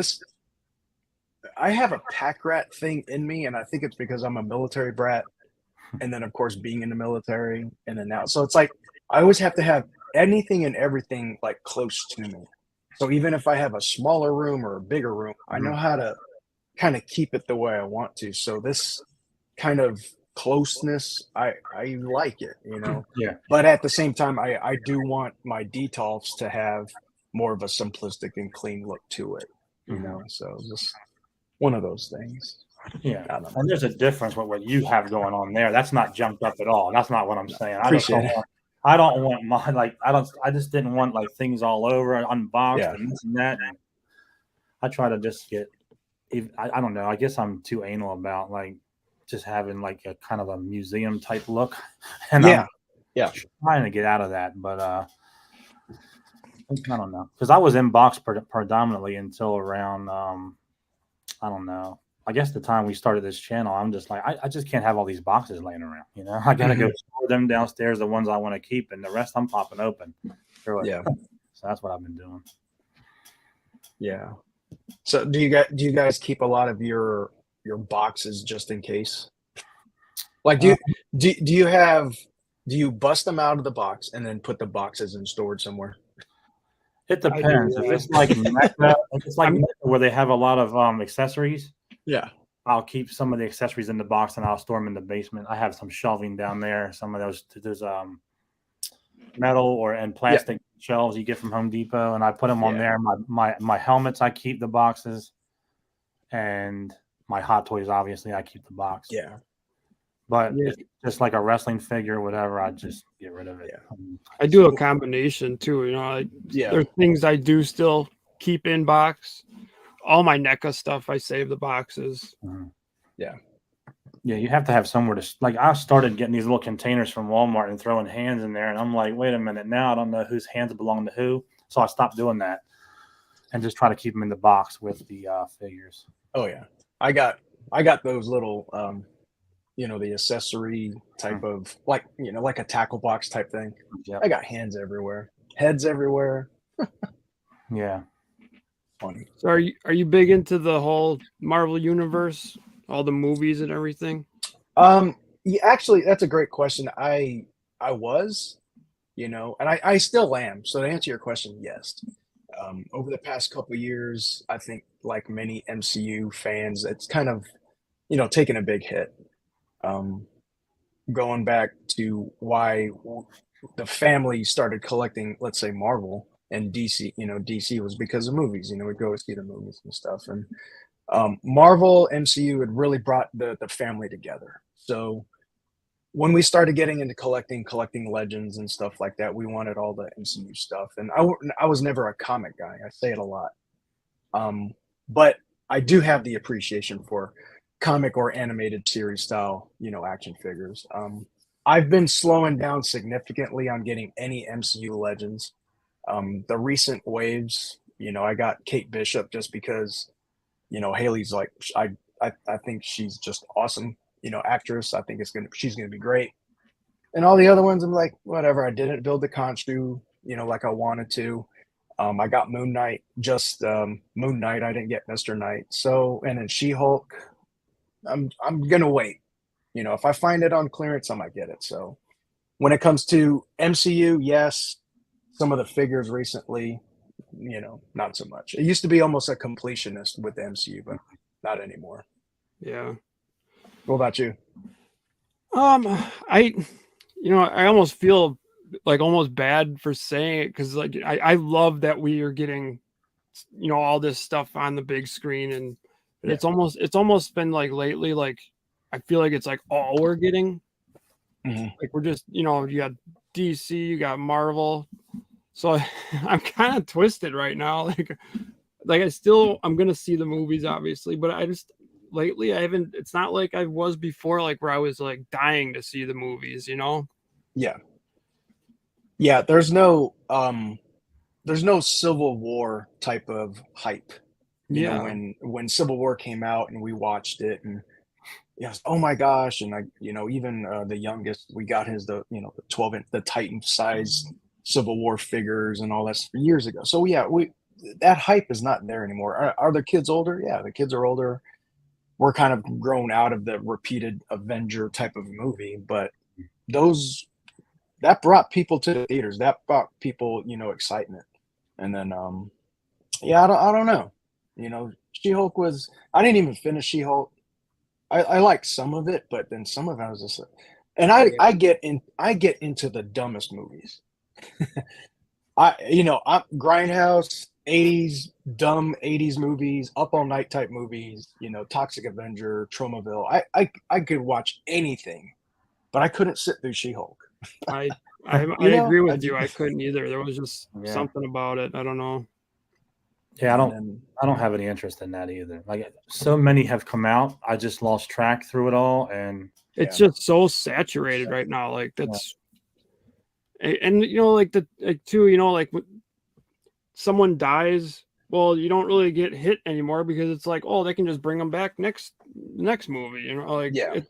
Speaker 3: I have a pack rat thing in me, and I think it's because I'm a military brat. And then, of course, being in the military and then now. So it's like I always have to have anything and everything like close to me. So even if I have a smaller room or a bigger room, I know how to kind of keep it the way I want to. So this kind of closeness, I like it,
Speaker 1: Yeah.
Speaker 3: But at the same time, I do want my Detolfs to have more of a simplistic and clean look to it, So just one of those things.
Speaker 1: Yeah,
Speaker 3: I don't know.
Speaker 1: and there's a difference with what you have going on there. That's not jumped up at all. That's not what I'm saying. I just
Speaker 3: Appreciate
Speaker 1: don't
Speaker 3: it.
Speaker 1: want. I don't want my like. I just didn't want like things all over, unboxed,
Speaker 3: Yeah.
Speaker 1: and this and that. And I try to just get. I don't know. I guess I'm too anal about like just having like a kind of a museum type look, and
Speaker 3: Yeah.
Speaker 1: I'm
Speaker 3: Yeah.
Speaker 1: trying to get out of that. But I don't know, because I was in box predominantly until around I don't know. I guess the time we started this channel, I'm just like I just can't have all these boxes laying around. You know, I gotta go store them downstairs, the ones I want to keep, and the rest I'm popping open.
Speaker 3: Yeah.
Speaker 1: So that's what I've been doing.
Speaker 3: Yeah. So do you guys keep a lot of your boxes just in case? Like do you bust them out of the box and then put the boxes in storage somewhere?
Speaker 1: It
Speaker 2: I do,
Speaker 1: depends. If
Speaker 2: yeah.
Speaker 1: it's like Mecca, if it's like Mecca where they have a lot of accessories,
Speaker 3: Yeah.
Speaker 1: I'll keep some of the accessories in the box and I'll store them in the basement. I have some shelving down there. Some of those there's metal and plastic shelves you get from Home Depot, and I put them on there. My helmets, I keep the boxes, and my Hot Toys, obviously, I keep the box.
Speaker 3: Yeah.
Speaker 1: But if it's just like a wrestling figure, whatever, I just get rid of it.
Speaker 2: I do a combination too. You know, there's things I do still keep in box. All my NECA stuff, I save the boxes.
Speaker 3: Yeah.
Speaker 1: Yeah, you have to have somewhere to like. I started getting these little containers from Walmart and throwing hands in there, and I'm like, wait a minute, now I don't know whose hands belong to who, so I stopped doing that and just try to keep them in the box with the figures.
Speaker 3: Oh yeah, I got those little the accessory type of like a tackle box type thing.
Speaker 1: Yep.
Speaker 3: I got hands everywhere, heads everywhere.
Speaker 1: Yeah.
Speaker 3: Funny.
Speaker 2: So are you big into the whole Marvel universe, all the movies and everything?
Speaker 3: Yeah, actually, that's a great question. I was, and I still am. So to answer your question, yes. Over the past couple of years, I think like many MCU fans, it's kind of taken a big hit. Going back to why the family started collecting, let's say Marvel and DC, DC was because of movies, we'd go see the movies and stuff. And Marvel MCU had really brought the family together. So when we started getting into collecting legends and stuff like that, we wanted all the MCU stuff. And I was never a comic guy. I say it a lot. But I do have the appreciation for comic or animated series style, action figures. I've been slowing down significantly on getting any MCU legends. The recent waves, I got Kate Bishop just because, Haley's like, I think she's just awesome, actress. I think she's gonna be great. And all the other ones, I'm like, whatever. I didn't build the Khonshu, like I wanted to. I got Moon Knight, just Moon Knight. I didn't get Mr. Knight. So, and then She-Hulk, I'm gonna wait. If I find it on clearance, I might get it. So when it comes to MCU, yes, some of the figures recently, not so much. It used to be almost a completionist with the MCU, but not anymore.
Speaker 2: Yeah.
Speaker 3: What about you?
Speaker 2: I almost feel like almost bad for saying it because like I love that we are getting all this stuff on the big screen, and it's almost been like lately, like I feel like it's like all we're getting. Like we're just you got DC, you got Marvel, so I'm kind of twisted right now. Like I'm gonna see the movies obviously, but I just lately I haven't. It's not like I was before, like where I was like dying to see the movies.
Speaker 3: Yeah. There's no Civil War type of hype. When Civil War came out and we watched it, and yes, oh my gosh, and even the youngest, we got the 12-inch, the Titan size Civil War figures and all that years ago. So yeah, that hype is not there anymore. Are the kids older? Yeah, the kids are older. We're kind of grown out of the repeated Avenger type of movie, but that brought people to the theaters. That brought people, excitement. And then, I don't know. She-Hulk was. I didn't even finish She-Hulk. I liked some of it, but then some of it was just. And I get into the dumbest movies. I'm Grindhouse 80s, dumb 80s movies, up all night type movies, you know, Toxic Avenger, Tromaville. I could watch anything, but I couldn't sit through She-Hulk.
Speaker 2: I
Speaker 3: You know,
Speaker 2: agree with you. I couldn't either. There was just
Speaker 1: Yeah.
Speaker 2: something about it. I don't know.
Speaker 1: Yeah, I
Speaker 3: and
Speaker 1: don't
Speaker 3: then,
Speaker 1: I don't have any interest in that either. Like so many have come out, I just lost track through it all, and
Speaker 2: It's
Speaker 3: Yeah.
Speaker 2: just so saturated right now. Like that's, and you know, like too, you know, like when someone dies, well, you don't really get hit anymore because it's like, oh, they can just bring them back next movie. You know, like
Speaker 3: Yeah.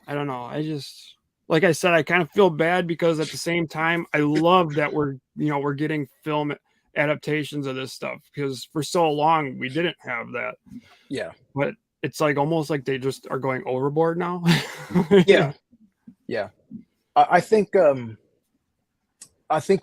Speaker 2: I don't know. I just, like I said, I kind of feel bad because at the same time, I love that we're getting film adaptations of this stuff because for so long we didn't have that.
Speaker 3: yeah,
Speaker 2: But it's like almost like they just are going overboard now.
Speaker 3: yeah, yeah. I think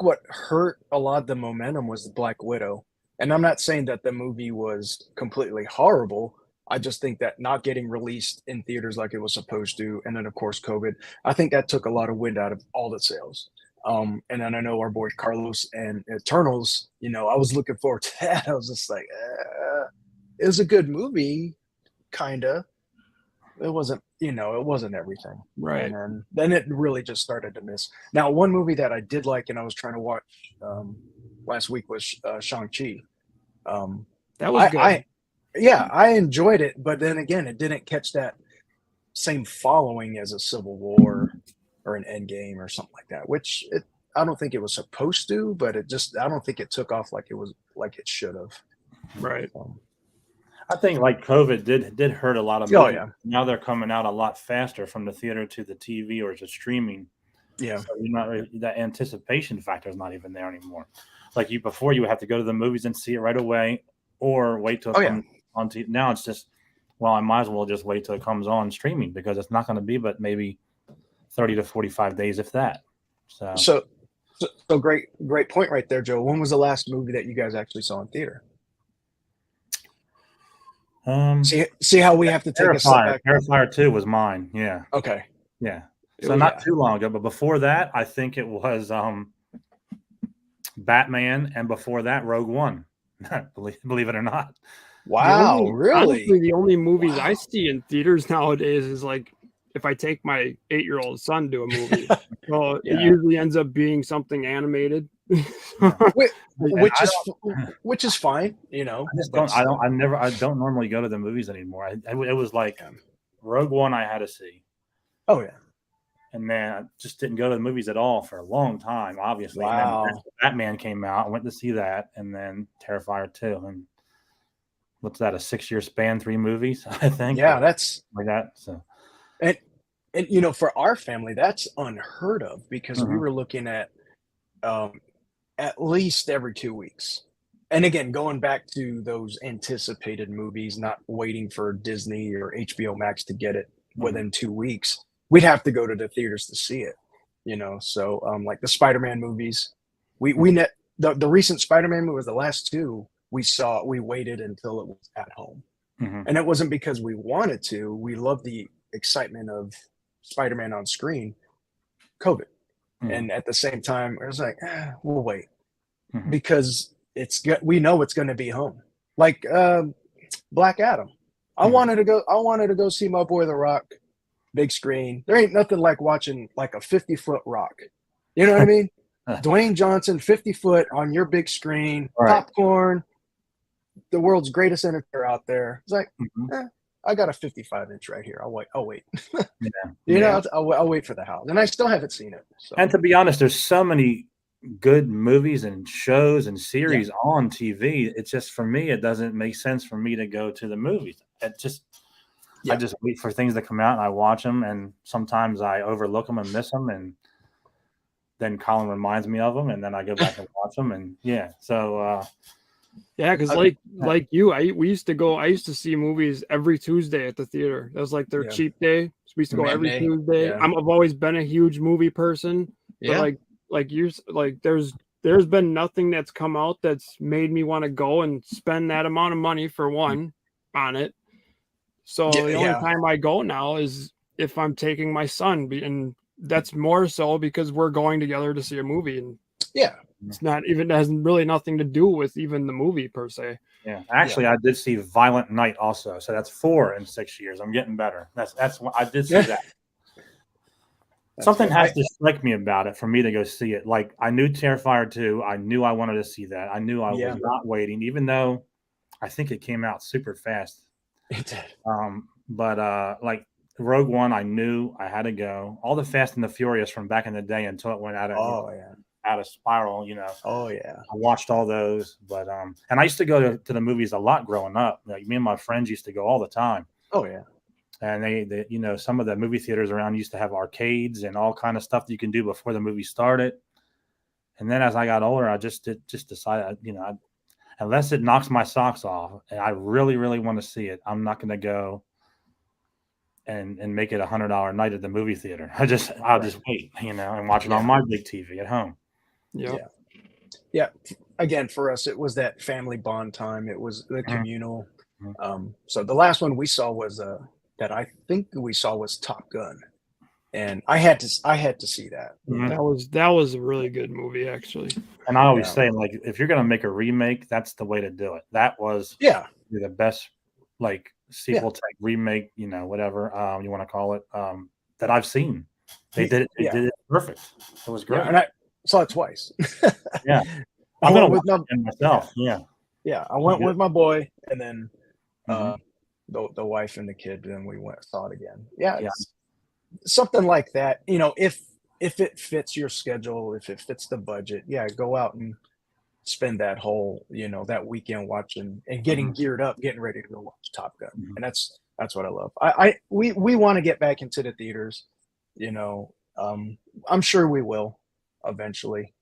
Speaker 3: what hurt a lot of the momentum was the Black Widow. And I'm not saying that the movie was completely horrible. I just think that not getting released in theaters like it was supposed to, and then of course COVID, I think that took a lot of wind out of all the sales. And then I know our boy Carlos and Eternals, you know, I was looking forward to that. I was just like, it was a good movie, kinda. It wasn't, you know, it wasn't everything.
Speaker 2: Right.
Speaker 3: And then it really just started to miss. Now, one movie that I did like and I was trying to watch last week was Shang-Chi.
Speaker 2: That was good.
Speaker 3: I enjoyed it, but then again, it didn't catch that same following as a Civil War or an Endgame or something like that, which I don't think it was supposed to, but I don't think it took off like it should have.
Speaker 2: Right.
Speaker 1: I think like COVID did hurt a lot of
Speaker 3: Oh,
Speaker 1: movies.
Speaker 3: yeah.
Speaker 1: Now they're coming out a lot faster from the theater to the TV or to streaming.
Speaker 3: Yeah.
Speaker 1: So you're not really, that anticipation factor is not even there anymore. Like before you would have to go to the movies and see it right away, or wait till it comes on TV. Now it's just, well, I might as well just wait till it comes on streaming because it's not going to be but maybe 30 to 45 days, if that.
Speaker 3: So great point right there, Joe. When was the last movie that you guys actually saw in theater? See how we have to take a step back.
Speaker 1: Terrifier 2 was mine. Yeah.
Speaker 3: Okay.
Speaker 1: Yeah. So not too long ago, but before that, I think it was Batman, and before that, Rogue One. believe it or not.
Speaker 3: Wow, really?
Speaker 2: Honestly, the only movies I see in theaters nowadays is like if I take my 8-year-old son to a movie. So it usually ends up being something animated.
Speaker 3: which is fine, you know.
Speaker 1: I don't normally go to the movies anymore. It was like Rogue One I had to see.
Speaker 3: Oh yeah.
Speaker 1: And then I just didn't go to the movies at all for a long time, obviously.
Speaker 3: Wow.
Speaker 1: And then Batman came out. I went to see that, and then Terrifier 2. And what's that, a 6-year span, 3 movies, I think?
Speaker 3: Yeah, that's
Speaker 1: like that. So
Speaker 3: and you know, for our family, that's unheard of because we were looking at least every 2 weeks. And again, going back to those anticipated movies, not waiting for Disney or HBO Max to get it within 2 weeks. We'd have to go to the theaters to see it, you know. So like the Spider-Man movies, the recent Spider-Man movie was the last 2 we waited until it was at home. And it wasn't because we wanted to. We loved the excitement of Spider-Man on screen. COVID. And at the same time, it was like, we'll wait because we know it's going to be home. Like Black Adam. I wanted to go see my boy The Rock. Big screen. There ain't nothing like watching like a 50-foot Rock. You know what I mean? Dwayne Johnson, 50-foot on your big screen, popcorn, the world's greatest entertainer out there. It's like, I got a 55-inch right here. I'll wait. I'll wait for the house. And I still haven't seen it. So.
Speaker 1: And to be honest, there's so many good movies and shows and series on TV. It's just, for me, it doesn't make sense for me to go to the movies. I just wait for things to come out and I watch them, and sometimes I overlook them and miss them, and then Colin reminds me of them, and then I go back and watch them, and
Speaker 2: because like you, I used to see movies every Tuesday at the theater. That was like their cheap day. So we used to go every Tuesday. I've always been a huge movie person, but there's been nothing that's come out that's made me want to go and spend that amount of money for one on it. So the only time I go now is if I'm taking my son, and that's more so because we're going together to see a movie. And It's not even, it has really nothing to do with even the movie per se.
Speaker 1: Yeah, actually, I did see Violent Night also, so that's 4 in 6 years. I'm getting better. That's what I did see that. Something has to strike me about it for me to go see it. Like I knew Terrifier 2. I knew I wanted to see that. I knew I was not waiting, even though I think it came out super fast.
Speaker 3: It did.
Speaker 1: But like Rogue One, I knew I had to go. All the Fast and the Furious from back in the day until it went out of out of spiral, you know.
Speaker 3: Oh yeah.
Speaker 1: I watched all those, but and I used to go to the movies a lot growing up. Like me and my friends used to go all the time.
Speaker 3: Oh yeah.
Speaker 1: And they you know, some of the movie theaters around used to have arcades and all kind of stuff that you can do before the movie started. And then as I got older, I just decided, you know, unless it knocks my socks off and I really, really want to see it, I'm not going to go and make it $100 night at the movie theater. I'll just wait, you know, and watch it on my big TV at home.
Speaker 3: Yeah. Again, for us, it was that family bond time. It was the communal. So the last one we saw was that I think we saw was Top Gun, and I had to see that.
Speaker 2: That was a really good movie, actually.
Speaker 1: And I always say, like, if you're gonna make a remake, that's the way to do it. That was the best, like, sequel type remake, you know, whatever you want to call it, that I've seen. They did it. They did it perfect. It was great.
Speaker 3: And I saw it twice.
Speaker 1: I'm gonna watch it myself.
Speaker 3: Yeah, I went with my boy, and then the wife and the kid, and we saw it again. It's something like that. You know, if it fits your schedule, if it fits the budget, go out and spend that whole, you know, that weekend watching and getting geared up, getting ready to go watch Top Gun. And that's what I love. We want to get back into the theaters, you know. I'm sure we will eventually,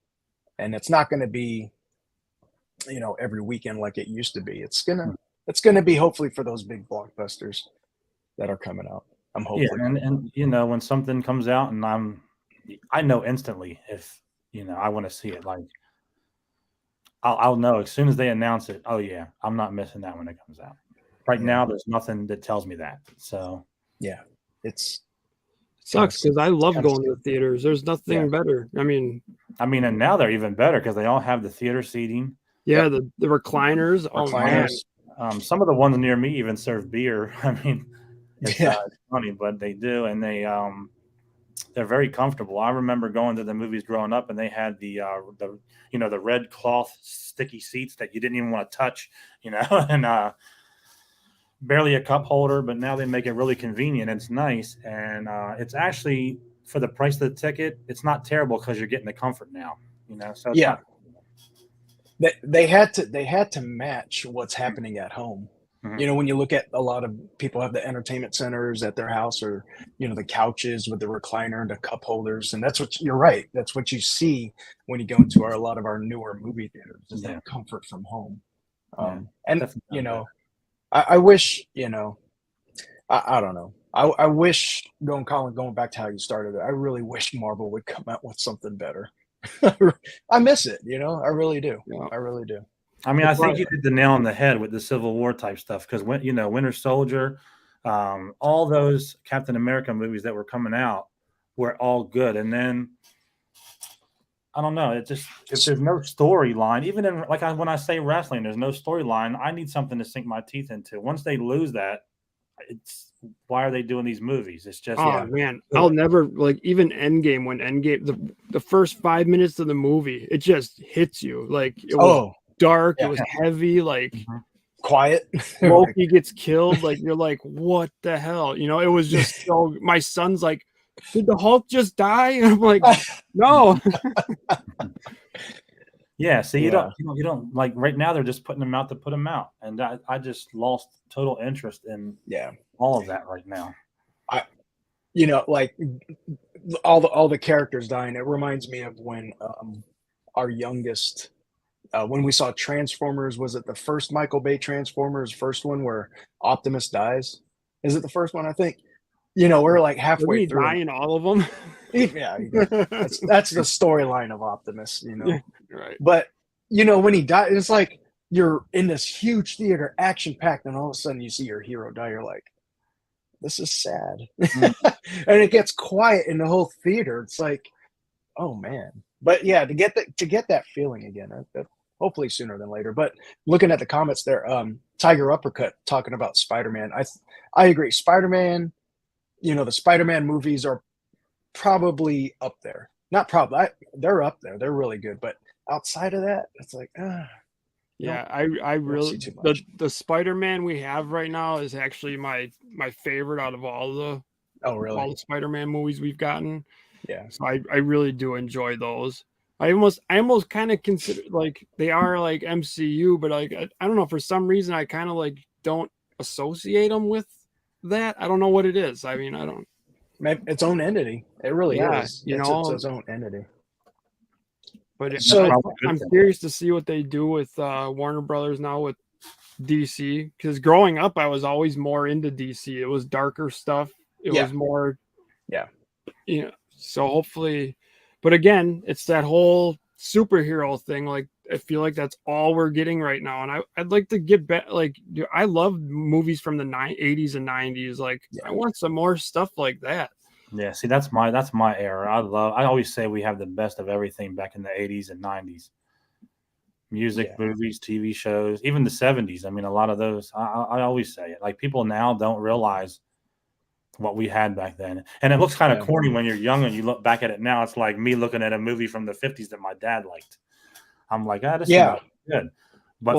Speaker 3: and it's not going to be, you know, every weekend like it used to be. It's gonna be hopefully for those big blockbusters that are coming out. I'm hoping.
Speaker 1: Yeah, and you know, when something comes out and I know instantly if, you know, I want to see it. Like I'll know as soon as they announce it. Oh yeah, I'm not missing that when it comes out. Right now, there's nothing that tells me that. So
Speaker 3: it's
Speaker 2: sucks because I love going to the theaters. There's nothing better. I mean,
Speaker 1: and now they're even better because they all have the theater seating.
Speaker 2: Yeah, the recliners. Oh man.
Speaker 1: Some of the ones near me even serve beer. I mean, it's funny, but they do, and they're very comfortable. I remember going to the movies growing up, and they had the you know, the red cloth sticky seats that you didn't even want to touch, you know, and barely a cup holder. But now they make it really convenient. It's nice, and it's actually for the price of the ticket, it's not terrible because you're getting the comfort now, you know. So it's not,
Speaker 3: they had to match what's happening at home. You know, when you look at a lot of people have the entertainment centers at their house, or, you know, the couches with the recliner and the cup holders. And that's what you're right. That's what you see when you go into a lot of our newer movie theaters, is that comfort from home. And, you know, I wish, you know, I don't know. I wish, going back to how you started it, I really wish Marvel would come out with something better. I miss it, you know, I really do. I really do.
Speaker 1: I mean, I think you hit the nail on the head with the Civil War type stuff, because when, you know, Winter Soldier, all those Captain America movies that were coming out were all good. And then I don't know, it just, if there's no storyline, even in, like, when I say wrestling, there's no storyline, I need something to sink my teeth into. Once they lose that, it's, why are they doing these movies? It's just,
Speaker 2: man, I'll never, like, even Endgame, when Endgame, the first 5 minutes of the movie, it just hits you. Like, it was dark, it was heavy, like
Speaker 3: quiet.
Speaker 2: Loki gets killed, like, you're like, what the hell? You know, it was just so, my son's like, did the Hulk just die? And I'm like, no.
Speaker 1: See, you don't like, right now they're just putting them out to put them out, and I just lost total interest in all of that right now.
Speaker 3: You know, like, all the characters dying. It reminds me of when our youngest, when we saw Transformers. Was it the first Michael Bay Transformers, first one where Optimus dies? Is it the first one? I think. You know, we're like halfway through.
Speaker 2: Dying, all of them.
Speaker 3: That's the storyline of Optimus, you know.
Speaker 2: Right.
Speaker 3: But, you know, when he died, it's like you're in this huge theater, action packed, and all of a sudden you see your hero die. You're like, this is sad. And it gets quiet in the whole theater. It's like, oh man, But yeah, to get that feeling again, hopefully sooner than later. But looking at the comments there, Tiger Uppercut talking about Spider-Man. I agree. Spider-Man, the Spider-Man movies are probably up there. Not probably. They're up there. They're really good. But outside of that, it's like,
Speaker 2: yeah, I really
Speaker 3: too much.
Speaker 2: the Spider-Man we have right now is actually my favorite out of all the
Speaker 3: really?
Speaker 2: Spider-Man movies we've gotten.
Speaker 3: Yeah.
Speaker 2: So I really do enjoy those. I almost kind of consider like they are like MCU, but like I don't know, for some reason I kind of like don't associate them with that. I don't know what it is. I mean, I don't.
Speaker 3: Maybe its own entity. It really is. It's its own entity.
Speaker 2: But
Speaker 3: So
Speaker 2: I'm curious to see what they do with Warner Brothers now with DC, because growing up I was always more into DC. It was darker stuff. It was more, so hopefully, but again, it's that whole superhero thing. Like I feel like that's all we're getting right now, and I'd like to get back. Like I love movies from the 80s and 90s. Like I want some more stuff like that.
Speaker 1: Yeah, see, that's my era. I always say we have the best of everything back in the 80s and 90s. Music, movies, TV shows, even the 70s. I mean, a lot of those, I always say it. Like people now don't realize what we had back then. And it looks kind of corny when you're young and you look back at it now. It's like me looking at a movie from the 50s that my dad liked. I'm like, this is not good. But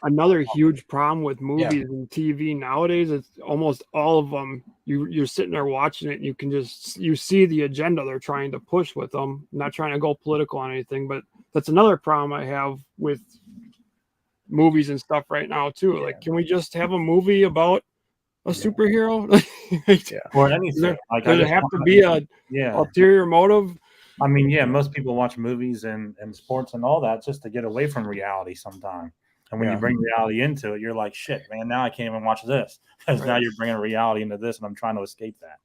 Speaker 2: another huge problem with movies and TV nowadays, it's almost all of them. You're sitting there watching it, and you see the agenda they're trying to push with them. I'm not trying to go political on anything, but that's another problem I have with movies and stuff right now too. Like, can we just have a movie about a superhero?
Speaker 1: Or anything?
Speaker 2: Does it have to be a ulterior motive?
Speaker 1: I mean, most people watch movies and sports and all that just to get away from reality sometimes. And when you bring reality into it, you're like, shit, man, now I can't even watch this because now you're bringing reality into this and I'm trying to escape that.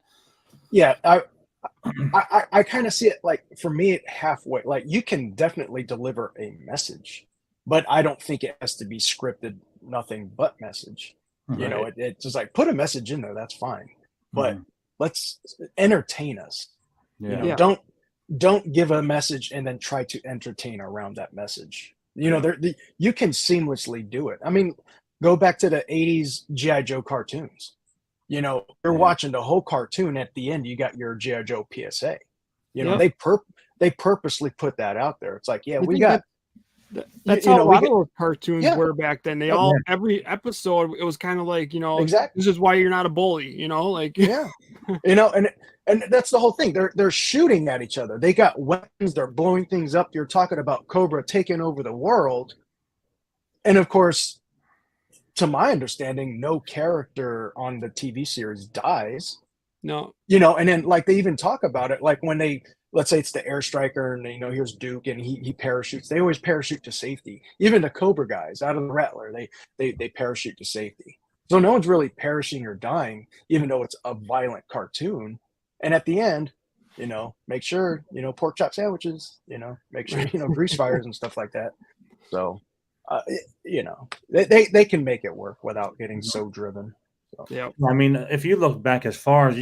Speaker 3: Yeah. I kind of see it like, for me, halfway. Like you can definitely deliver a message, but I don't think it has to be scripted, nothing but message. It's just like, put a message in there. That's fine. But let's entertain us. Don't give a message and then try to entertain around that message. You can seamlessly do it. I mean, go back to the 80s G.I. Joe cartoons. You're watching the whole cartoon. At the end, you got your G.I. Joe PSA. They purposely put that out there. It's like, we got.
Speaker 2: That's how a lot of those cartoons were back then. They all, every episode, it was kind of like,
Speaker 3: exactly.
Speaker 2: This is why you're not a bully, like.
Speaker 3: And that's the whole thing. They're shooting at each other. They got weapons. They're blowing things up. You're talking about Cobra taking over the world. And of course, to my understanding, no character on the TV series dies.
Speaker 2: No.
Speaker 3: And then like they even talk about it, like when let's say it's the air striker and here's Duke and he parachutes. They always parachute to safety. Even the Cobra guys out of the Rattler, they parachute to safety. So no one's really perishing or dying, even though it's a violent cartoon. And at the end, make sure, pork chop sandwiches, make sure, grease fires and stuff like that. So, they can make it work without getting so driven. So.
Speaker 2: Yeah.
Speaker 1: I mean, if you look back as far as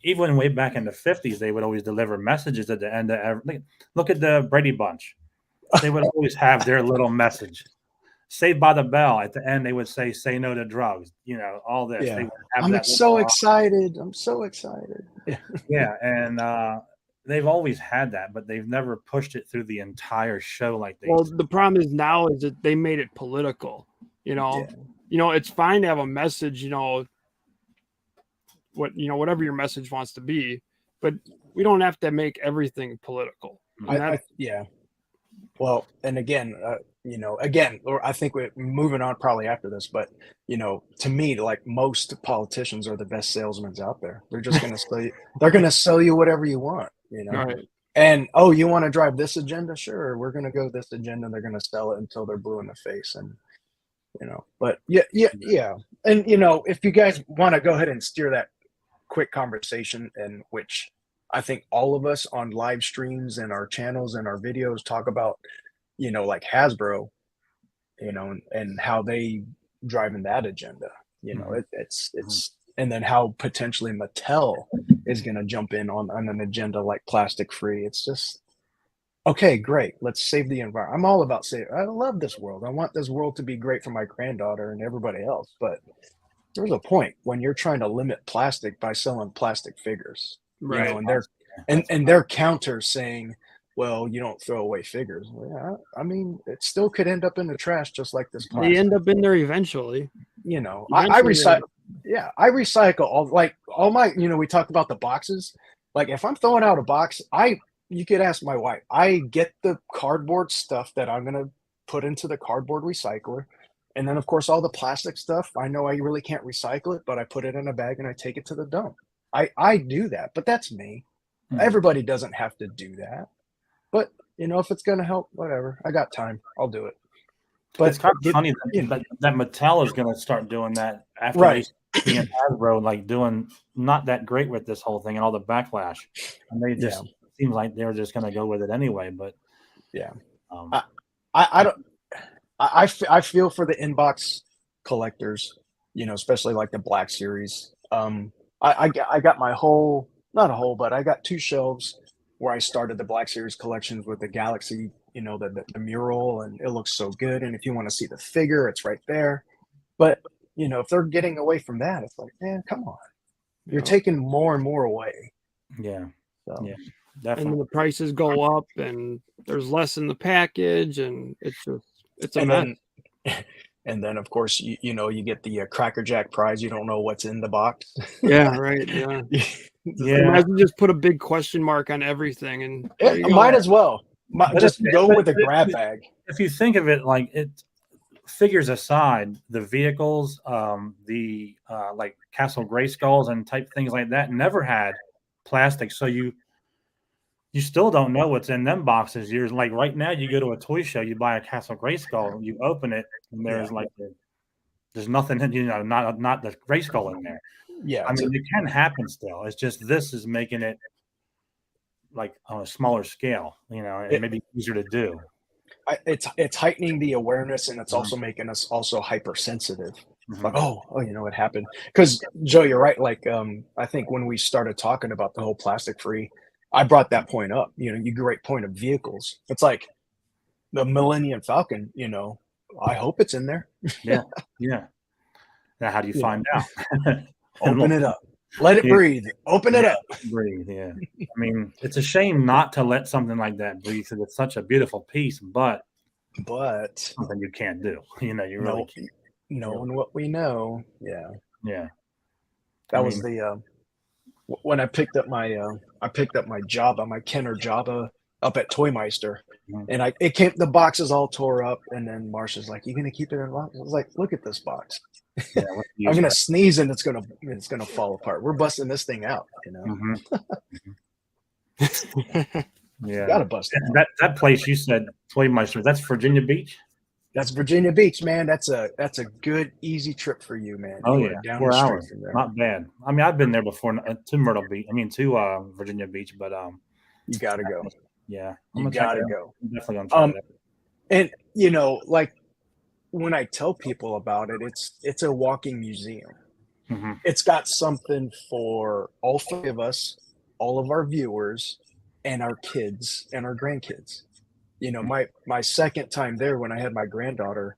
Speaker 1: even way back in the 50s, they would always deliver messages at the end of everything. Look at the Brady Bunch. They would always have their little message. Saved by the Bell. At the end, they would say no to drugs. All this.
Speaker 3: Yeah.
Speaker 1: They would have
Speaker 3: I'm so excited. I'm so excited.
Speaker 1: Yeah. And they've always had that, but they've never pushed it through the entire show like they
Speaker 2: did. The problem is now is that they made it political. It's fine to have a message, whatever your message wants to be, but we don't have to make everything political.
Speaker 3: Well, and again, or I think we're moving on probably after this, but to me, like most politicians are the best salesmen out there. They're just going to sell you. They're going to sell you whatever you want,
Speaker 2: Right.
Speaker 3: And you want to drive this agenda? Sure, we're going to go this agenda. They're going to sell it until they're blue in the face, and But yeah. And if you guys want to go ahead and steer that quick conversation, in which I think all of us on live streams and our channels and our videos talk about, like Hasbro, and how they driving that agenda, it's and then how potentially Mattel is going to jump in on an agenda like plastic free. It's just, Okay, great. Let's save the environment. I'm all about saving. I love this world. I want this world to be great for my granddaughter and everybody else. But there's a point when you're trying to limit plastic by selling plastic figures,
Speaker 2: Right.
Speaker 3: and they're and their counter saying, well, you don't throw away figures. Well, yeah, I mean, it still could end up in the trash just like this
Speaker 2: They
Speaker 3: plastic.
Speaker 2: end up in there eventually.
Speaker 3: I recycle. Yeah, I recycle all my. We talked about the boxes. Like if I'm throwing out a box, you could ask my wife. I get the cardboard stuff that I'm gonna put into the cardboard recycler. And then, of course, all the plastic stuff, I know I really can't recycle it, but I put it in a bag and I take it to the dump. I do that, but that's me. Everybody doesn't have to do that. But, if it's going to help, whatever. I got time. I'll do it. But
Speaker 1: it's kind of funny that Mattel is going to start doing that after
Speaker 3: right.
Speaker 1: they and Hasbro like doing not that great with this whole thing and all the backlash. And they just seems like they're just going to go with it anyway. But
Speaker 3: yeah, I don't. I feel for the inbox collectors, especially like the Black Series. I got my not a whole, but I got 2 shelves where I started the Black Series collections with the Galaxy, the mural, and it looks so good. And if you want to see the figure, it's right there. But if they're getting away from that, it's like, man, come on, you're taking more and more away.
Speaker 1: Yeah,
Speaker 3: so.
Speaker 1: Yeah, definitely.
Speaker 2: And the prices go up, and there's less in the package, and it's a mess.
Speaker 3: And then, of course, you get the Cracker Jack prize. You don't know what's in the box.
Speaker 2: Yeah, right. Yeah. Imagine just put a big question mark on everything, and
Speaker 3: might as well. Just go with a grab bag.
Speaker 1: If you think of it, like figures aside, the vehicles, the like Castle Grayskulls and type things like that never had plastic, so you still don't know what's in them boxes. You're like right now, you go to a toy show, you buy a Castle Grayskull, you open it, and there's there's nothing, not the Grayskull in there.
Speaker 3: Yeah,
Speaker 1: I mean, it can happen still. It's just this is making it like on a smaller scale, and maybe easier to do.
Speaker 3: It's heightening the awareness, and it's also making us also hypersensitive. Like, what happened? Because Joe, you're right. Like, I think when we started talking about the whole plastic free, I brought that point up. You great point of vehicles. It's like the Millennium Falcon. I hope it's in there.
Speaker 1: Yeah. Now, how do you find out?
Speaker 3: Open it up. Let it breathe. Open it up.
Speaker 1: Breathe. Yeah. I mean, it's a shame not to let something like that breathe because it's such a beautiful piece, but something you can't do. You really can't.
Speaker 3: Knowing what we know. Yeah.
Speaker 1: Yeah.
Speaker 3: That was the when I picked up my Jabba, my Kenner Jabba up at Toymeister, and the box is all tore up, and then Marsha's like, "You gonna keep it in a box?" I was like, "Look at this box." Yeah, I'm gonna sneeze and it's gonna fall apart. We're busting this thing out,
Speaker 1: Yeah,
Speaker 3: gotta bust it.
Speaker 1: That place you said Toymeister. That's Virginia Beach.
Speaker 3: That's Virginia Beach, man. That's a good easy trip for you, man.
Speaker 1: Oh yeah, 4 hours. Not bad. I mean, I've been there before to Myrtle Beach. I mean, to Virginia Beach, but
Speaker 3: you gotta go.
Speaker 1: Yeah,
Speaker 3: you gotta go.
Speaker 1: I'm definitely gonna try
Speaker 3: that. And like when I tell people about it, it's a walking museum. It's got something for all 3 of us, all of our viewers, and our kids and our grandkids. My second time there, when I had my granddaughter,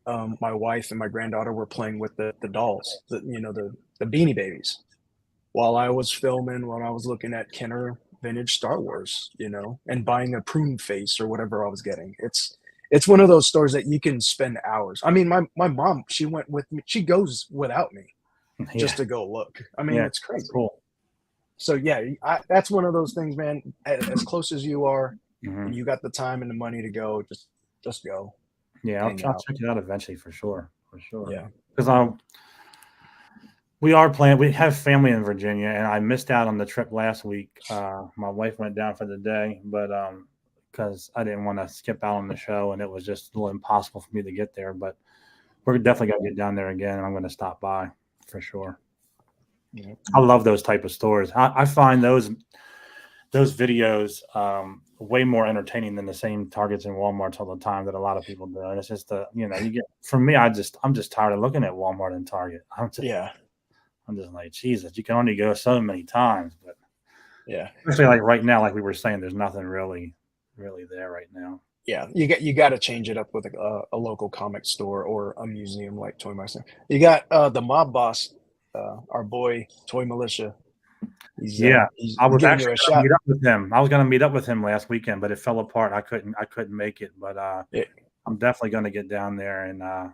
Speaker 3: my wife and my granddaughter were playing with the dolls, the Beanie Babies, while I was filming, while I was looking at Kenner vintage Star Wars, and buying a prune face or whatever I was getting. It's one of those stores that you can spend hours. I mean, my mom, she went with me. She goes without me just to go look. I mean, it's crazy.
Speaker 1: Cool.
Speaker 3: So yeah, that's one of those things, man. As close as you are, and you got the time and the money to go, just go.
Speaker 1: Yeah, I'll check it out eventually for sure.
Speaker 3: Yeah,
Speaker 1: because we have family in Virginia, and I missed out on the trip last week. My wife went down for the day, but because I didn't want to skip out on the show, and it was just a little impossible for me to get there. But we're definitely going to get down there again, and I'm going to stop by for sure. Yeah. I love those type of stores. I find those videos way more entertaining than the same Targets and Walmarts all the time that a lot of people do. And it's just for me, I'm just tired of looking at Walmart and Target. I'm just like, Jesus, you can only go so many times. But
Speaker 3: yeah,
Speaker 1: especially like right now, like we were saying, there's nothing really really there right now.
Speaker 3: Yeah, you got to change it up with a local comic store or a museum like Toy Master. You got the mob boss, our boy Toy Militia.
Speaker 1: Yeah,
Speaker 3: He's
Speaker 1: I was
Speaker 3: giving you
Speaker 1: actually
Speaker 3: a
Speaker 1: going to
Speaker 3: shot.
Speaker 1: meet up with him. I was going to meet up with him last weekend, but it fell apart. I couldn't make it. But
Speaker 3: Yeah,
Speaker 1: I'm definitely going to get down there and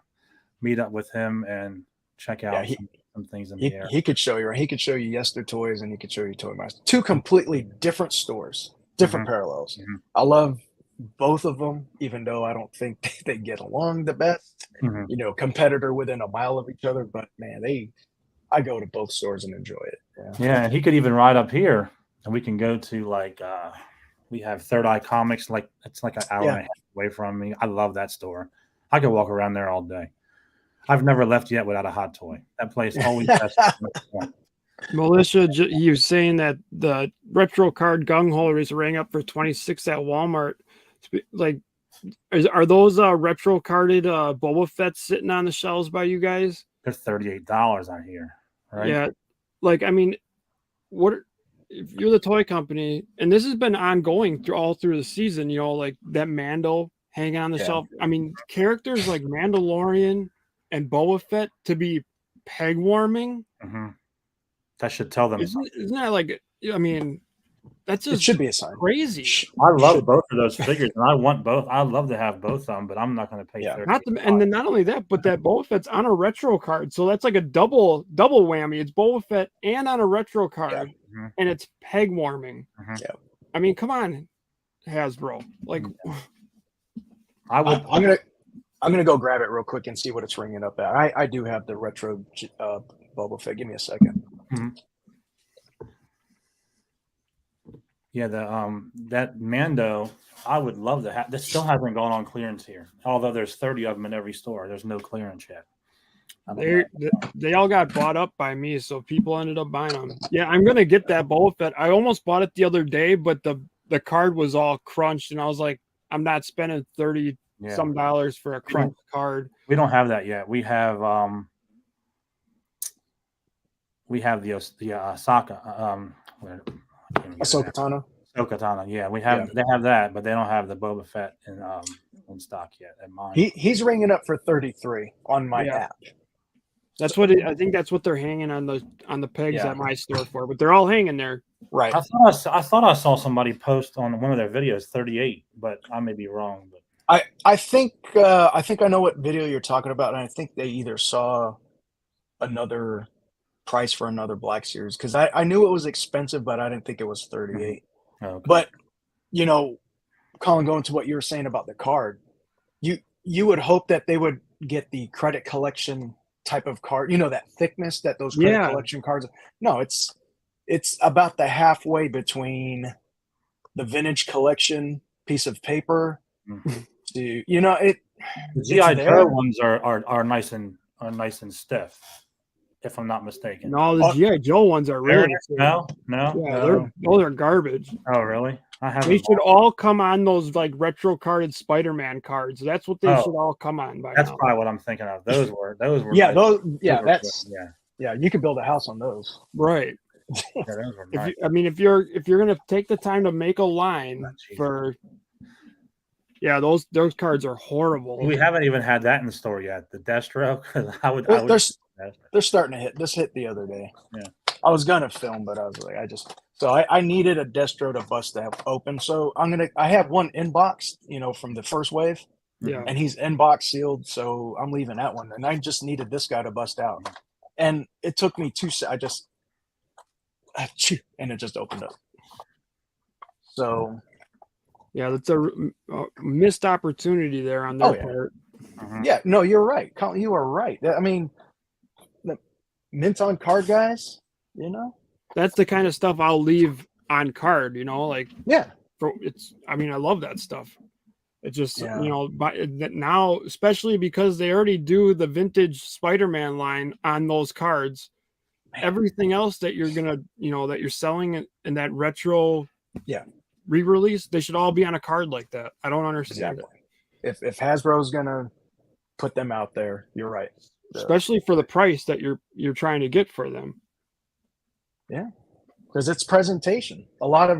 Speaker 1: meet up with him and check
Speaker 3: yeah,
Speaker 1: out some things in the air.
Speaker 3: he could show you. Right? He could show you Yester Toys, and he could show you Toy Master. Two completely different stores, different parallels.
Speaker 1: Mhm.
Speaker 3: I love both of them, even though I don't think they get along the best.
Speaker 1: Mhm.
Speaker 3: You know, competitor within a mile of each other, but man, I go to both stores and enjoy it.
Speaker 1: Yeah, and he could even ride up here, and we can go to like we have Third Eye Comics. Like it's like an hour and a half away from me. I love that store. I could walk around there all day. I've never left yet without a hot toy. That place always has.
Speaker 2: Militia, he was saying that the retro card gung ho is rang up for 26 at Walmart. Like, are those retro carded Boba Fett sitting on the shelves by you guys?
Speaker 1: They're $38 on here, right?
Speaker 2: Yeah, like I mean, if you're the toy company, and this has been ongoing all through the season? You know, like that Mando hanging on the shelf. I mean, characters like Mandalorian and Boba Fett to be peg warming.
Speaker 1: Mm-hmm. That should tell them something.
Speaker 2: Isn't that like? I mean, that's just
Speaker 3: it should be a sign.
Speaker 2: Crazy.
Speaker 1: I love both of those figures, and I want both. I'd love to have both of them, but I'm not going to pay.
Speaker 3: Yeah.
Speaker 2: And then not only that, but that Boba Fett's on a retro card, so that's like a double whammy. It's Boba Fett and on a retro card, and it's peg warming.
Speaker 3: Yeah.
Speaker 2: I mean, come on, Hasbro. Like,
Speaker 3: I'm gonna go grab it real quick and see what it's ringing up at. I do have the retro Boba Fett. Give me a second.
Speaker 1: Mm-hmm. Yeah, that Mando, I would love to have. This still hasn't gone on clearance here, although there's 30 of them in every store. There's no clearance yet.
Speaker 2: They all got bought up by me, so people ended up buying them. Yeah, I'm gonna get that Boba Fett. I almost bought it the other day, but the card was all crunched, and I was like, I'm not spending $30 some dollars for a crunched card.
Speaker 1: We don't have that yet. We have the Ahsoka.
Speaker 3: Ahsoka Tano.
Speaker 1: Ahsoka Tano. Yeah, we have. They have that, but they don't have the Boba Fett in stock yet. At mine,
Speaker 3: he's ringing up for 33 on my app.
Speaker 2: That's what I think. That's what they're hanging on the pegs at my store for. But they're all hanging there.
Speaker 3: Right.
Speaker 1: I thought I saw somebody post on one of their videos 38, but I may be wrong. But
Speaker 3: I think I know what video you're talking about, and I think they either saw another price for another Black Series, because I knew it was expensive, but I didn't think it was 38.
Speaker 1: Okay.
Speaker 3: But you know, Colin, going to what you were saying about the card, you would hope that they would get the credit collection type of card, you know, that thickness that those credit collection cards. No, it's about the halfway between the vintage collection piece of paper to, you know, it.
Speaker 1: The GI Joe ones are nice and stiff, if I'm not mistaken.
Speaker 2: No, the GI Joe ones are really
Speaker 1: no.
Speaker 2: Yeah, those are garbage.
Speaker 1: Oh, really?
Speaker 2: They should all come on those like retro carded Spider-Man cards. That's what they should all come on by
Speaker 1: That's
Speaker 2: now.
Speaker 1: probably what I'm thinking of. Those were
Speaker 3: yeah,
Speaker 1: nice.
Speaker 3: those
Speaker 1: that's
Speaker 3: you could build a house on those.
Speaker 2: Right.
Speaker 1: Yeah, those were nice.
Speaker 2: if you're gonna take the time to make a line for those cards are horrible.
Speaker 3: Oh,
Speaker 1: We haven't even had that in the store yet. The Destro,
Speaker 3: they're starting to hit. This hit the other day.
Speaker 1: Yeah.
Speaker 3: I was gonna film, but I was like, I needed a Destro to bust that open. So I have one inbox, you know, from the first wave.
Speaker 2: Yeah.
Speaker 3: And he's inbox sealed, so I'm leaving that one. And I just needed this guy to bust out. And it took me and it just opened up. So
Speaker 2: yeah, that's a missed opportunity there on their part.
Speaker 3: Yeah, no, you're right. Colin, you are right. I mean, the mint on card guys, you know,
Speaker 2: that's the kind of stuff I'll leave on card, you know, like I love that stuff. It's just, you know, now, especially because they already do the vintage Spider-Man line on those cards, everything else that you're gonna, you know, that you're selling in that retro re-release, they should all be on a card like that. I don't understand
Speaker 3: it. If Hasbro's gonna put them out there, you're right.
Speaker 2: Especially for the price that you're trying to get for them.
Speaker 3: Yeah, because it's presentation. A lot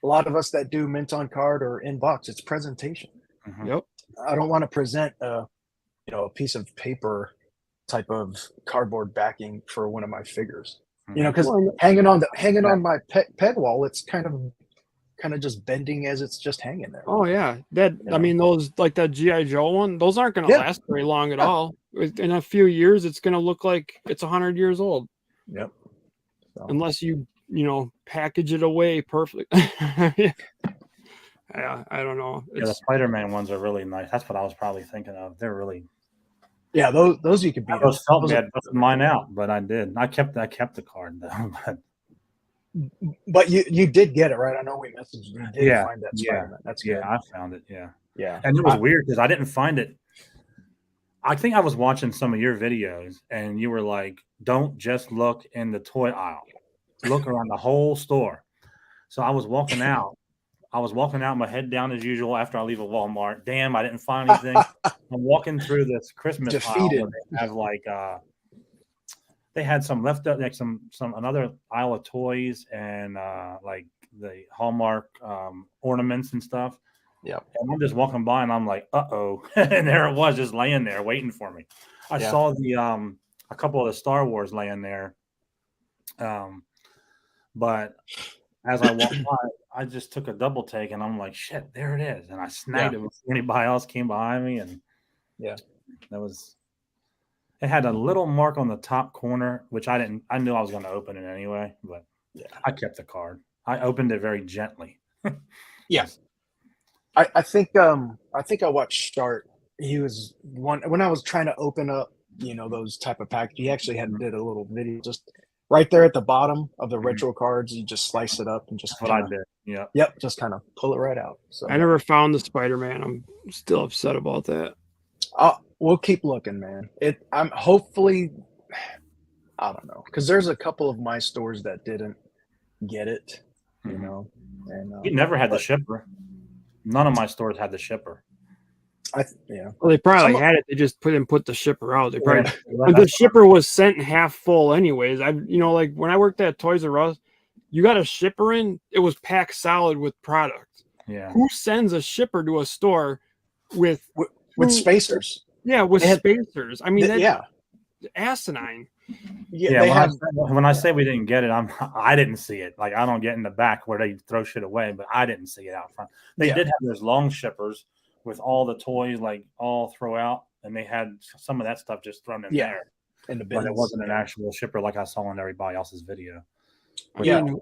Speaker 3: a lot of us that do mint on card or in box, it's presentation.
Speaker 1: Mhm.
Speaker 2: Yep.
Speaker 3: I don't want to present a piece of paper type of cardboard backing for one of my figures. Because
Speaker 2: Well,
Speaker 3: hanging on my peg wall, it's kind of just bending as it's just hanging there.
Speaker 2: oh yeah, that I mean those like that GI Joe one, those aren't going to
Speaker 3: Yeah.
Speaker 2: last very long at
Speaker 3: Yeah.
Speaker 2: all. In a few years, it's going to look like it's 100 years old.
Speaker 3: Yep. So.
Speaker 2: Unless you package it away perfect. Yeah, I don't know.
Speaker 1: Yeah, the Spider-Man ones are really nice. That's what I was probably thinking of. They're really.
Speaker 3: Yeah, those you could beat.
Speaker 1: I felt bad busting mine out, but I did. I kept the card though.
Speaker 3: But you did get it, right? I know we messaged you. You did find that Spider-Man. That's good.
Speaker 1: Yeah, I found it. Yeah.
Speaker 3: Yeah.
Speaker 1: And it was weird because I didn't find it. I think I was watching some of your videos and you were like, don't just look in the toy aisle. Look around the whole store. So I was walking out. My head down as usual after I leave a Walmart. Damn, I didn't find anything. I'm walking through this Christmas aisle where they have like they had some left up, like some another aisle of toys and like the Hallmark ornaments and stuff.
Speaker 3: Yeah.
Speaker 1: And I'm just walking by and I'm like, uh-oh. And there it was just laying there waiting for me. I saw the a couple of the Star Wars laying there. But as I walked by, I just took a double take and I'm like, shit, there it is. And I snagged it before anybody else came behind me. And it had a little mark on the top corner, which I knew I was going to open it anyway, but I kept the card. I opened it very gently.
Speaker 3: Yeah. I think I watched Start. He was when I was trying to open up, those type of packs. He actually did a little video just right there at the bottom of the retro cards. You just slice it up and just
Speaker 1: what I did. Yeah.
Speaker 3: Yep. Just kind of pull it right out. So
Speaker 2: I never found the Spider-Man. I'm still upset about that.
Speaker 3: We'll keep looking, man. I'm hopefully, I don't know, because there's a couple of my stores that didn't get it, and
Speaker 1: you never had the shipper. None of my stores had the shipper.
Speaker 2: Well, they probably had it. They just put the shipper out. They probably the shipper was sent half full, anyways. Like when I worked at Toys R Us, you got a shipper in. It was packed solid with product.
Speaker 1: Yeah.
Speaker 2: Who sends a shipper to a store with
Speaker 3: spacers?
Speaker 2: Yeah, with spacers. I mean, that's asinine.
Speaker 3: Yeah,
Speaker 1: when I say we didn't get it, I didn't see it. Like I don't get in the back where they throw shit away, but I didn't see it out front. They did have those long shippers with all the toys like all throw out, and they had some of that stuff just thrown in there.
Speaker 3: In the bins.
Speaker 1: But it wasn't an actual shipper like I saw in everybody else's video.
Speaker 2: I want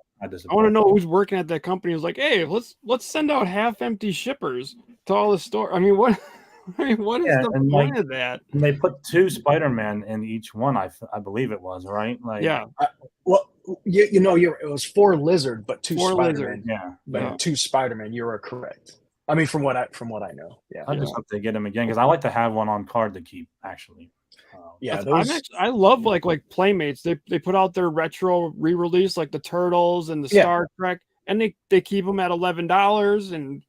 Speaker 2: to know who's working at that company. Who's like, hey, let's send out half-empty shippers to all the store. I mean, what? What is the point of that?
Speaker 1: And they put 2 Spider-Man in each one. I believe it was right. Like
Speaker 3: well, it was 4 Lizard, but 2 Spider-Man.
Speaker 1: Yeah,
Speaker 3: 2 Spider-Man. You are correct. I mean, from what I know. Yeah,
Speaker 1: I just hope they get them again because I like to have one on card to keep. Actually,
Speaker 2: I love like Playmates. They put out their retro re-release like the Turtles and the Star Trek, and they keep them at $11. And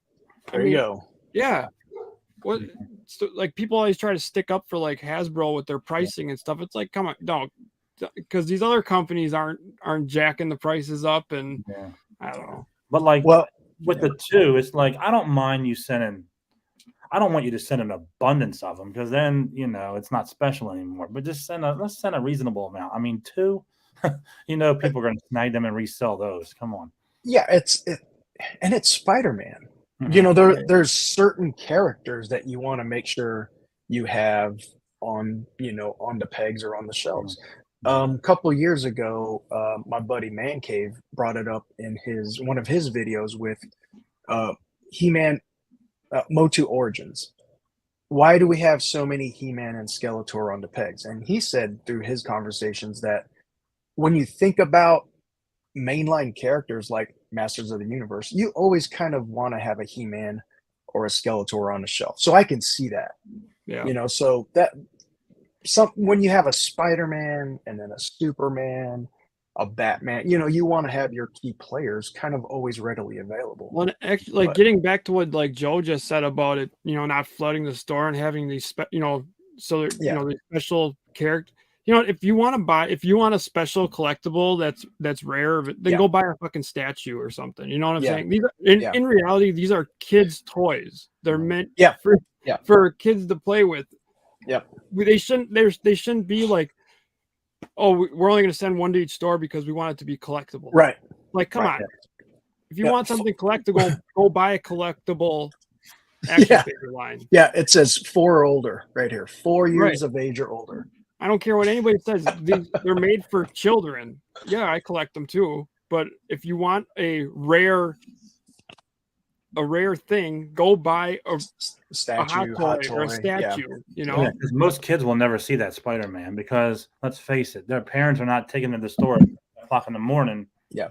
Speaker 3: there you go.
Speaker 2: Yeah. What like people always try to stick up for like Hasbro with their pricing and stuff. It's like, come on, don't, because these other companies aren't jacking the prices up, and I don't know.
Speaker 1: But with the 2, it's like I don't mind you sending. I don't want you to send an abundance of them because then it's not special anymore. But just let's send a reasonable amount. I mean, 2, people are going to snag them and resell those. Come on.
Speaker 3: Yeah, it's Spider-Man. There's certain characters that you want to make sure you have on the pegs or on the shelves. A couple of years ago, my buddy Man Cave brought it up in one of his videos with He-Man Motu Origins. Why do we have so many He-Man and Skeletor on the pegs? And he said through his conversations that when you think about mainline characters like Masters of the Universe, you always kind of want to have a He-Man or a Skeletor on the shelf. So I can see that.
Speaker 2: Yeah.
Speaker 3: So when you have a Spider-Man and then a Superman, a Batman, you want to have your key players kind of always readily available.
Speaker 2: Well, actually, getting back to what like Joe just said about it, not flooding the store and having these, these special characters. if you want a special collectible that's rare, then go buy a fucking statue or something. You know what I'm saying? These are, in reality, these are kids' toys. They're meant for kids to play with.
Speaker 3: Yep.
Speaker 2: They shouldn't be like, oh, we're only going to send one to each store because we want it to be collectible.
Speaker 3: Right.
Speaker 2: Like, come on. If you want something collectible, go buy a collectible action figure line.
Speaker 3: Yeah, it says 4 or older right here. 4 years of age or older.
Speaker 2: I don't care what anybody says. They're made for children. Yeah, I collect them too. But if you want a rare thing, go buy a
Speaker 3: statue,
Speaker 2: hot toy or a statue. You know,
Speaker 1: because most kids will never see that Spider-Man because let's face it, their parents are not taking them to the store at o'clock in the morning.
Speaker 3: Yeah.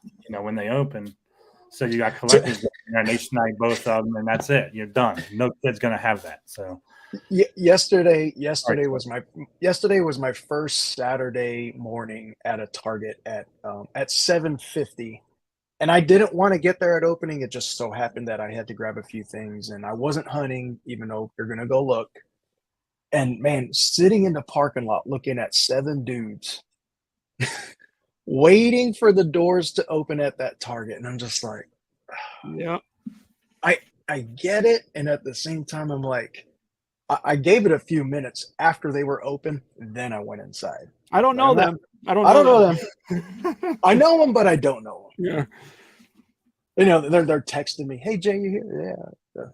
Speaker 1: You know, when they open. So you got collectors and they snag both of them, and that's it. You're done. No kid's gonna have that. So
Speaker 3: yesterday was my first Saturday morning at a Target at 7:50, and I didn't want to get there at opening. It just so happened that I had to grab a few things, and I wasn't hunting, even though you're gonna go look. And man, sitting in the parking lot looking at 7 dudes. Waiting for the doors to open at that Target, and I'm just like,
Speaker 2: yeah,
Speaker 3: I get it, and at the same time, I'm like, I gave it a few minutes after they were open, then I went inside.
Speaker 2: I don't know them.
Speaker 3: I don't know them. I know them, but I don't know them.
Speaker 2: Yeah,
Speaker 3: you know, they're texting me, "Hey Jay, you here? Yeah,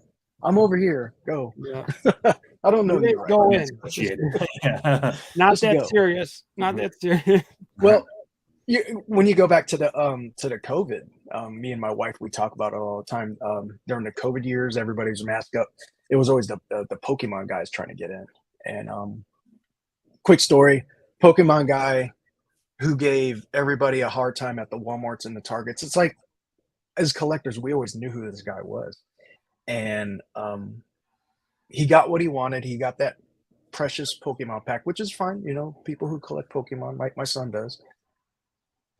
Speaker 3: I'm over here. Go."
Speaker 2: Yeah.
Speaker 3: I don't know.
Speaker 2: Go in. Not that
Speaker 3: go.
Speaker 2: serious. Not that serious.
Speaker 3: Well. When you go back to the COVID, me and my wife, we talk about it all the time. During the COVID years, everybody's masked up. It was always the Pokemon guys trying to get in. And quick story, Pokemon guy who gave everybody a hard time at the Walmarts and the Targets. It's like, as collectors, we always knew who this guy was. And he got what he wanted. He got that precious Pokemon pack, which is fine. You know, people who collect Pokemon, like my son does.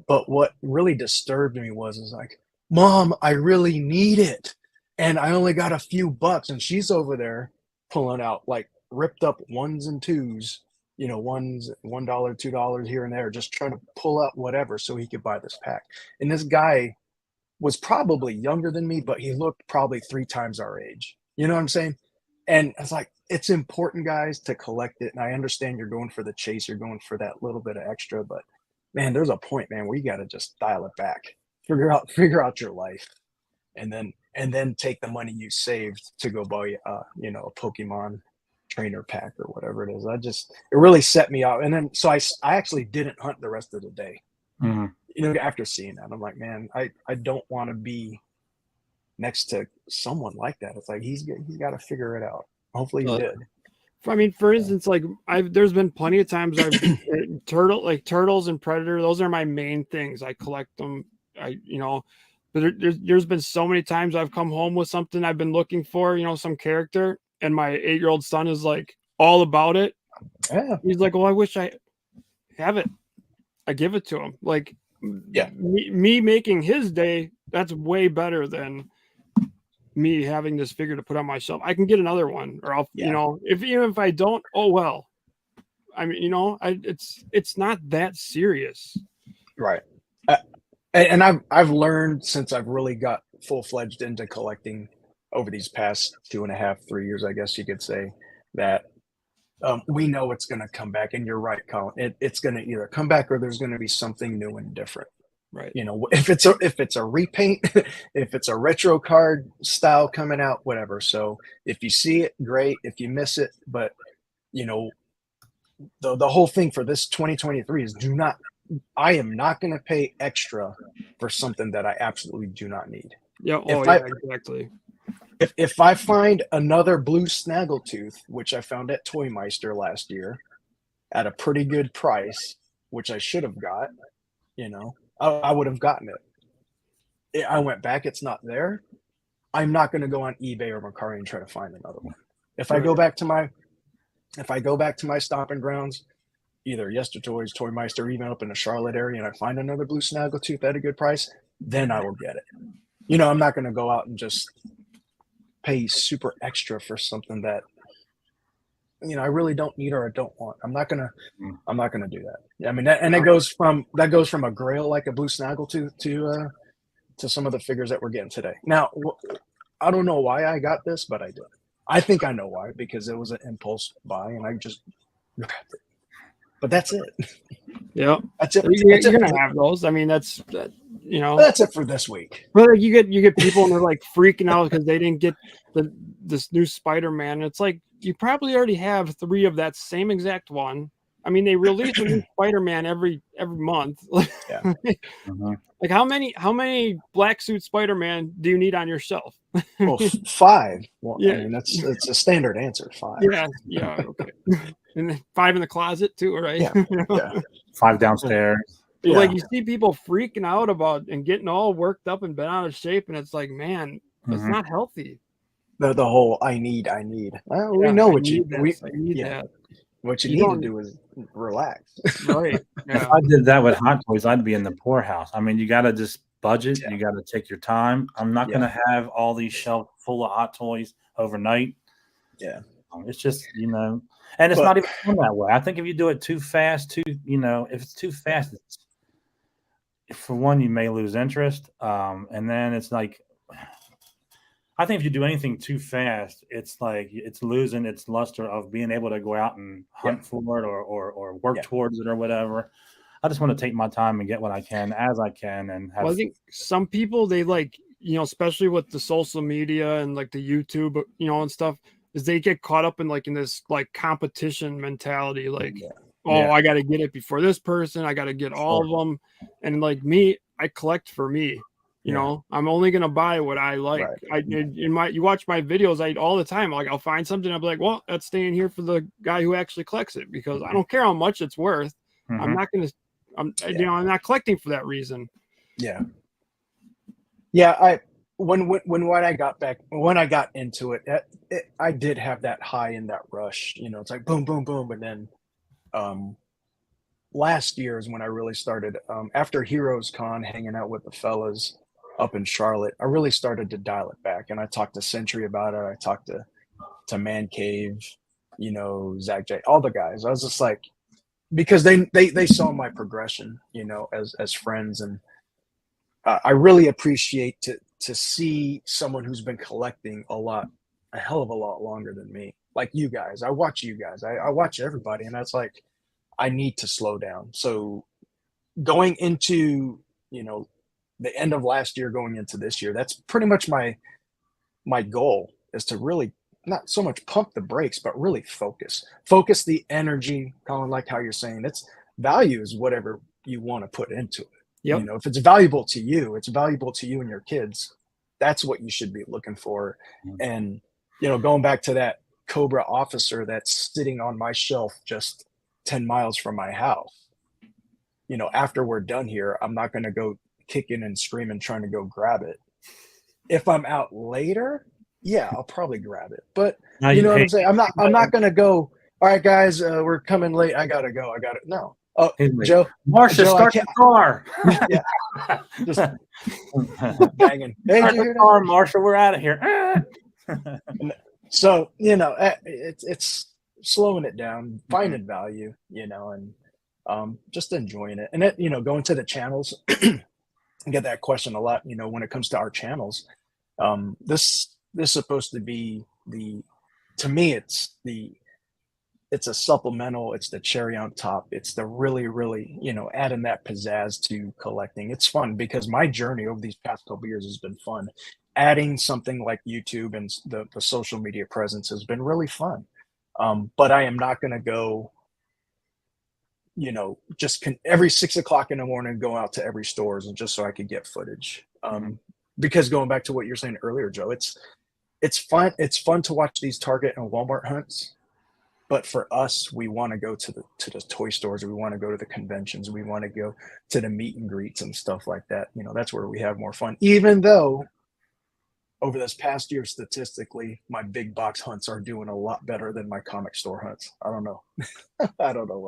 Speaker 3: But what really disturbed me was like, Mom, I really need it. And I only got a few bucks. And she's over there pulling out like ripped up 1s and 2s, you know, $1, $2 here and there, just trying to pull out whatever so he could buy this pack. And this guy was probably younger than me, but he looked probably 3 times our age. You know what I'm saying? And it's like, it's important, guys, to collect it. And I understand you're going for the chase. You're going for that little bit of extra, but man, there's a point, man, where you got to just dial it back, figure out your life, and then take the money you saved to go buy, you know, a Pokemon trainer pack or whatever it is. It really set me off. And then, so I actually didn't hunt the rest of the day.
Speaker 1: Mm-hmm.
Speaker 3: You know, after seeing that, I'm like, man, I don't want to be next to someone like that. It's like, he's got to figure it out. Hopefully he did.
Speaker 2: I mean, for instance, like there's been plenty of times turtles and predator. Those are my main things. I collect them. But there's been so many times I've come home with something I've been looking for, you know, some character, and my 8-year-old son is like all about it.
Speaker 3: Yeah.
Speaker 2: He's like, well, I wish I have it. I give it to him. Like,
Speaker 3: yeah,
Speaker 2: me making his day, that's way better than me having this figure to put on my shelf. I can get another one, or I'll, you know, even if I don't, oh well. I mean, you know, it's not that serious,
Speaker 3: right? And I've learned since I've really got full-fledged into collecting over these past 2.5, 3 years, I guess you could say, that we know it's going to come back. And you're right, Colin. It's going to either come back or there's going to be something new and different.
Speaker 2: Right.
Speaker 3: You know, if it's a repaint, if it's a retro card style coming out, whatever. So if you see it, great. If you miss it, but you know, the whole thing for this 2023 is I am not going to pay extra for something that I absolutely do not need.
Speaker 2: Yeah. Oh, yeah, exactly.
Speaker 3: If I find another blue snaggletooth, which I found at Toy Meister last year at a pretty good price, which I should have got, you know, I would have gotten it. I went back. It's not there. I'm not going to go on eBay or Mercari and try to find another one. If I go back to my stomping grounds, either Yestertoys, Toy Meister, or even up in the Charlotte area, and I find another blue snaggletooth at a good price, then I will get it. You know, I'm not going to go out and just pay super extra for something that I really don't need or I don't want. I'm not gonna
Speaker 1: Mm.
Speaker 3: do that. I mean, that goes from a Grail like a Blue Snaggle to some of the figures that we're getting today. Now, I don't know why I got this, but I did. I think I know why, because it was an impulse buy and I just grabbed it. But that's it.
Speaker 2: Yeah,
Speaker 3: That's it.
Speaker 2: you're gonna have those. I mean, that's
Speaker 3: That's it for this week.
Speaker 2: But like you get people and they're like freaking out because they didn't get this new Spider-Man. It's like you probably already have 3 of that same exact one. I mean, they release a new Spider-Man every month.
Speaker 3: Yeah.
Speaker 2: Like how many black suit Spider-Man do you need on your shelf?
Speaker 3: Well, 5. Well,
Speaker 2: Yeah.
Speaker 3: I mean, it's a standard answer. 5.
Speaker 2: Yeah, okay. And then 5 in the closet too, right?
Speaker 3: Yeah. Yeah.
Speaker 1: 5 downstairs.
Speaker 3: Yeah.
Speaker 2: Like you see people freaking out about and getting all worked up and bent out of shape, and it's like, man, it's not healthy.
Speaker 3: The whole I need. Well, we
Speaker 2: Yeah,
Speaker 3: know
Speaker 2: I
Speaker 3: what you
Speaker 2: need this, I need that.
Speaker 3: What you
Speaker 2: You
Speaker 3: need to
Speaker 2: don't-
Speaker 3: do is relax.
Speaker 2: Right. Yeah.
Speaker 1: If I did that with Hot Toys, I'd be in the poorhouse. I mean, you got to just budget.
Speaker 3: Yeah.
Speaker 1: You got to take your time. I'm not
Speaker 3: Yeah.
Speaker 1: going to have all these shelves full of Hot Toys overnight.
Speaker 3: Yeah.
Speaker 1: It's just, and it's not even done that way. I think if you do it too fast, if it's too fast, for one, you may lose interest. And then it's like, I think if you do anything too fast, it's like it's losing its luster of being able to go out and hunt for it or work towards it or whatever. I just want to take my time and get what I can as I can. And have
Speaker 2: Well, I think some people, they like, especially with the social media and like the YouTube, and stuff, is they get caught up in this like competition mentality. Like, I got to get it before this person. I got to get all of them. And like me, I collect for me. I'm only gonna buy what I like. Right. You watch my videos, all the time. Like I'll find something, I'll be like, well, that's staying here for the guy who actually collects it, because I don't care how much it's worth. I'm not gonna. I'm not collecting for that reason.
Speaker 3: Yeah. Yeah. When I got into it, I did have that high in that rush. It's like boom, boom, boom, and then last year is when I really started. After Heroes Con, hanging out with the fellas up in Charlotte, I really started to dial it back. And I talked to Sentry about it. I talked to Man Cave, Zach J, all the guys. I was just like, because they saw my progression, as friends. And I really appreciate to see someone who's been collecting a hell of a lot longer than me. Like you guys, I watch you guys, I watch everybody. And that's like, I need to slow down. So going into, the end of last year, going into this year, that's pretty much my goal, is to really not so much pump the brakes, but really focus the energy, Colin, like how you're saying, it's value is whatever you want to put into it.
Speaker 2: Yep.
Speaker 3: If it's valuable to you, it's valuable to you and your kids. That's what you should be looking for. And, going back to that Cobra officer that's sitting on my shelf just 10 miles from my house, after we're done here, I'm not going to go kicking and screaming trying to go grab it. If I'm out later, I'll probably grab it. But what I'm saying? I'm not going to go, all right, guys, we're coming late. I got to go. No. Oh, Joe.
Speaker 1: Marcia, start the car.
Speaker 3: Yeah. Just banging. Hey,
Speaker 1: start the car, Marcia, we're out of here.
Speaker 3: So, it's slowing it down, finding value, and just enjoying it. And it, going to the channels, I get that question a lot, when it comes to our channels. This is supposed to be to me, it's a supplemental, it's the cherry on top. It's the really, really, adding that pizzazz to collecting. It's fun because my journey over these past couple of years has been fun. Adding something like YouTube and the social media presence has been really fun. But I am not going to go, just every 6 o'clock in the morning, go out to every stores and just so I could get footage. Because going back to what you're saying earlier, Joe, it's fun. It's fun to watch these Target and Walmart hunts. But for us, we want to go to the toy stores. We want to go to the conventions. We want to go to the meet and greets and stuff like that. That's where we have more fun. Even though over this past year, statistically, my big box hunts are doing a lot better than my comic store hunts. I don't know. I don't know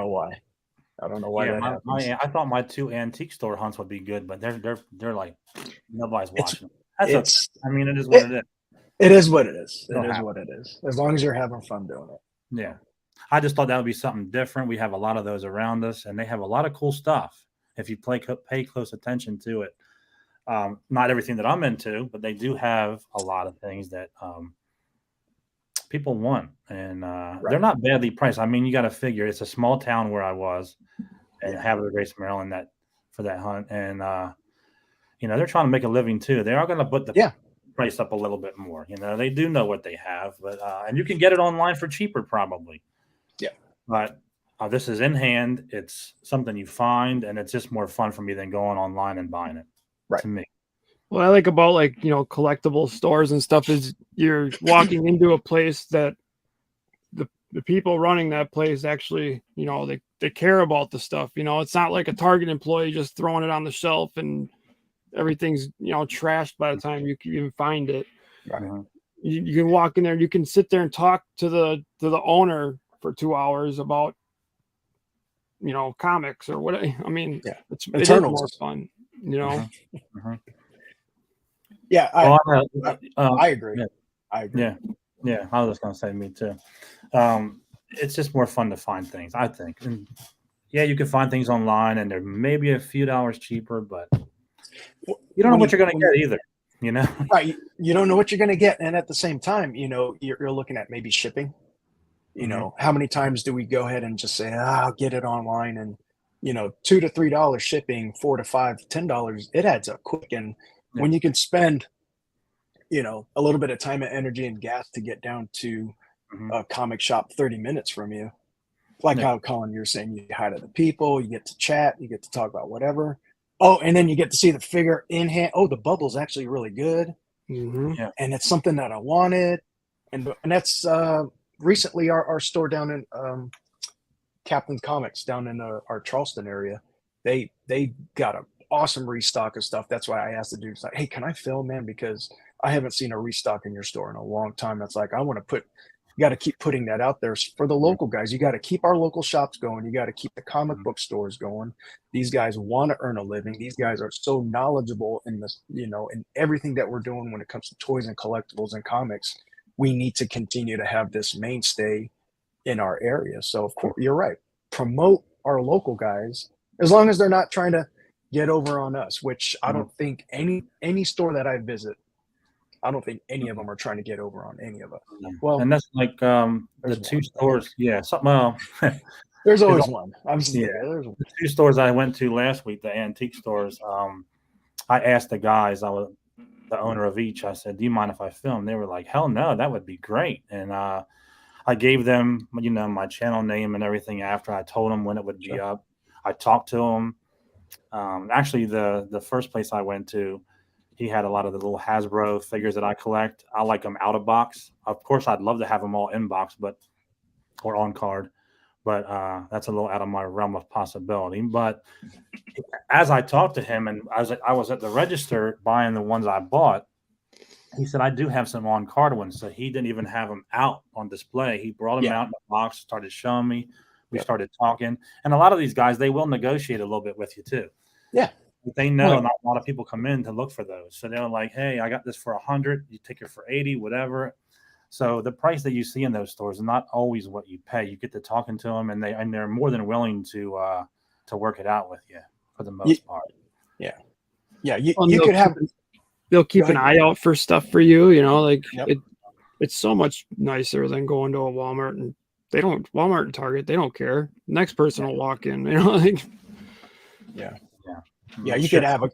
Speaker 3: why. That happens.
Speaker 1: I thought my 2 antique store hunts would be good, but they're like nobody's watching. It is what it is.
Speaker 3: It is what it is.
Speaker 1: It'll
Speaker 3: It is
Speaker 1: happen.
Speaker 3: what it is. As long as you're having fun doing it.
Speaker 1: Yeah. I just thought that would be something different. We have a lot of those around us, and they have a lot of cool stuff if you pay close attention to it. Not everything that I'm into, but they do have a lot of things that people want, and they're not badly priced. I mean, you got to figure it's a small town where I was, and Havertide, Grace, Maryland, that for that hunt, and they're trying to make a living too. They are going to put the price up a little bit more. They do know what they have, but and you can get it online for cheaper probably.
Speaker 3: Yeah,
Speaker 1: but this is in hand. It's something you find, and it's just more fun for me than going online and buying it.
Speaker 3: Right.
Speaker 1: To me.
Speaker 2: What I like about collectible stores and stuff is you're walking into a place that the people running that place actually, they care about the stuff. It's not like a Target employee just throwing it on the shelf and everything's, trashed by the time you can even find it.
Speaker 3: Right.
Speaker 2: You can walk in there, you can sit there and talk to the owner for 2 hours about, comics or what. I mean, it is more fun,
Speaker 3: Yeah, I agree.
Speaker 1: Yeah.
Speaker 3: I agree.
Speaker 1: Yeah. I was just gonna say me too. It's just more fun to find things, I think. And you can find things online, and they're maybe a few dollars cheaper, but you don't know what you're gonna get either.
Speaker 3: Right? You don't know what you're gonna get, and at the same time, you're looking at maybe shipping. How many times do we go ahead and just say, I'll get it online, and $2 to $3 shipping, $4 to $5, $10, it adds up quick. And when you can spend, a little bit of time and energy and gas to get down to a comic shop 30 minutes from you, like how Colin, you're saying, you hi to the people, you get to chat, you get to talk about whatever. Oh, and then you get to see the figure in hand. Oh, the bubble's actually really good.
Speaker 2: Mm-hmm.
Speaker 1: Yeah.
Speaker 3: And it's something that I wanted. And that's recently our store down in Captain Comics down in our Charleston area. They got an awesome restock of stuff. That's why I asked the dudes, like, hey, can I film, man? Because I haven't seen a restock in your store in a long time. That's like, I want to you got to keep putting that out there for the local guys. You got to keep our local shops going. You got to keep the comic book stores going. These guys want to earn a living. These guys are so knowledgeable in this, in everything that we're doing when it comes to toys and collectibles and comics. We need to continue to have this mainstay in our area. So of course, you're right. Promote our local guys, as long as they're not trying to get over on us, which I don't think any store that I visit, I don't think any of them are trying to get over on any of us. Well,
Speaker 1: and that's like the two stores. Yeah, something.
Speaker 3: There's always one. There's
Speaker 1: one. The two stores I went to last week, the antique stores. I asked the guys, I was the owner of each. I said, "Do you mind if I film?" They were like, "Hell no, that would be great." And I gave them, my channel name and everything. After I told them when it would be up, I talked to them. Actually, the first place I went to, he had a lot of the little Hasbro figures that I collect. I like them out of box. Of course, I'd love to have them all in box, or on card, but that's a little out of my realm of possibility. But as I talked to him, and I was at the register buying the ones I bought, he said, I do have some on card ones. So he didn't even have them out on display. He brought them out in the box, started showing me. We started talking. And a lot of these guys, they will negotiate a little bit with you too.
Speaker 3: Yeah.
Speaker 1: They know not a lot of people come in to look for those. So they're like, hey, I got this for 100. You take it for 80, whatever. So the price that you see in those stores is not always what you pay. You get to talking to them, and they're more than willing to work it out with you for the most part.
Speaker 3: Yeah. Yeah. You could have.
Speaker 2: They'll keep an eye out for stuff for you. It's so much nicer than going to a Walmart, and Walmart and Target, they don't care. Next person will walk in,
Speaker 3: Yeah, you could have a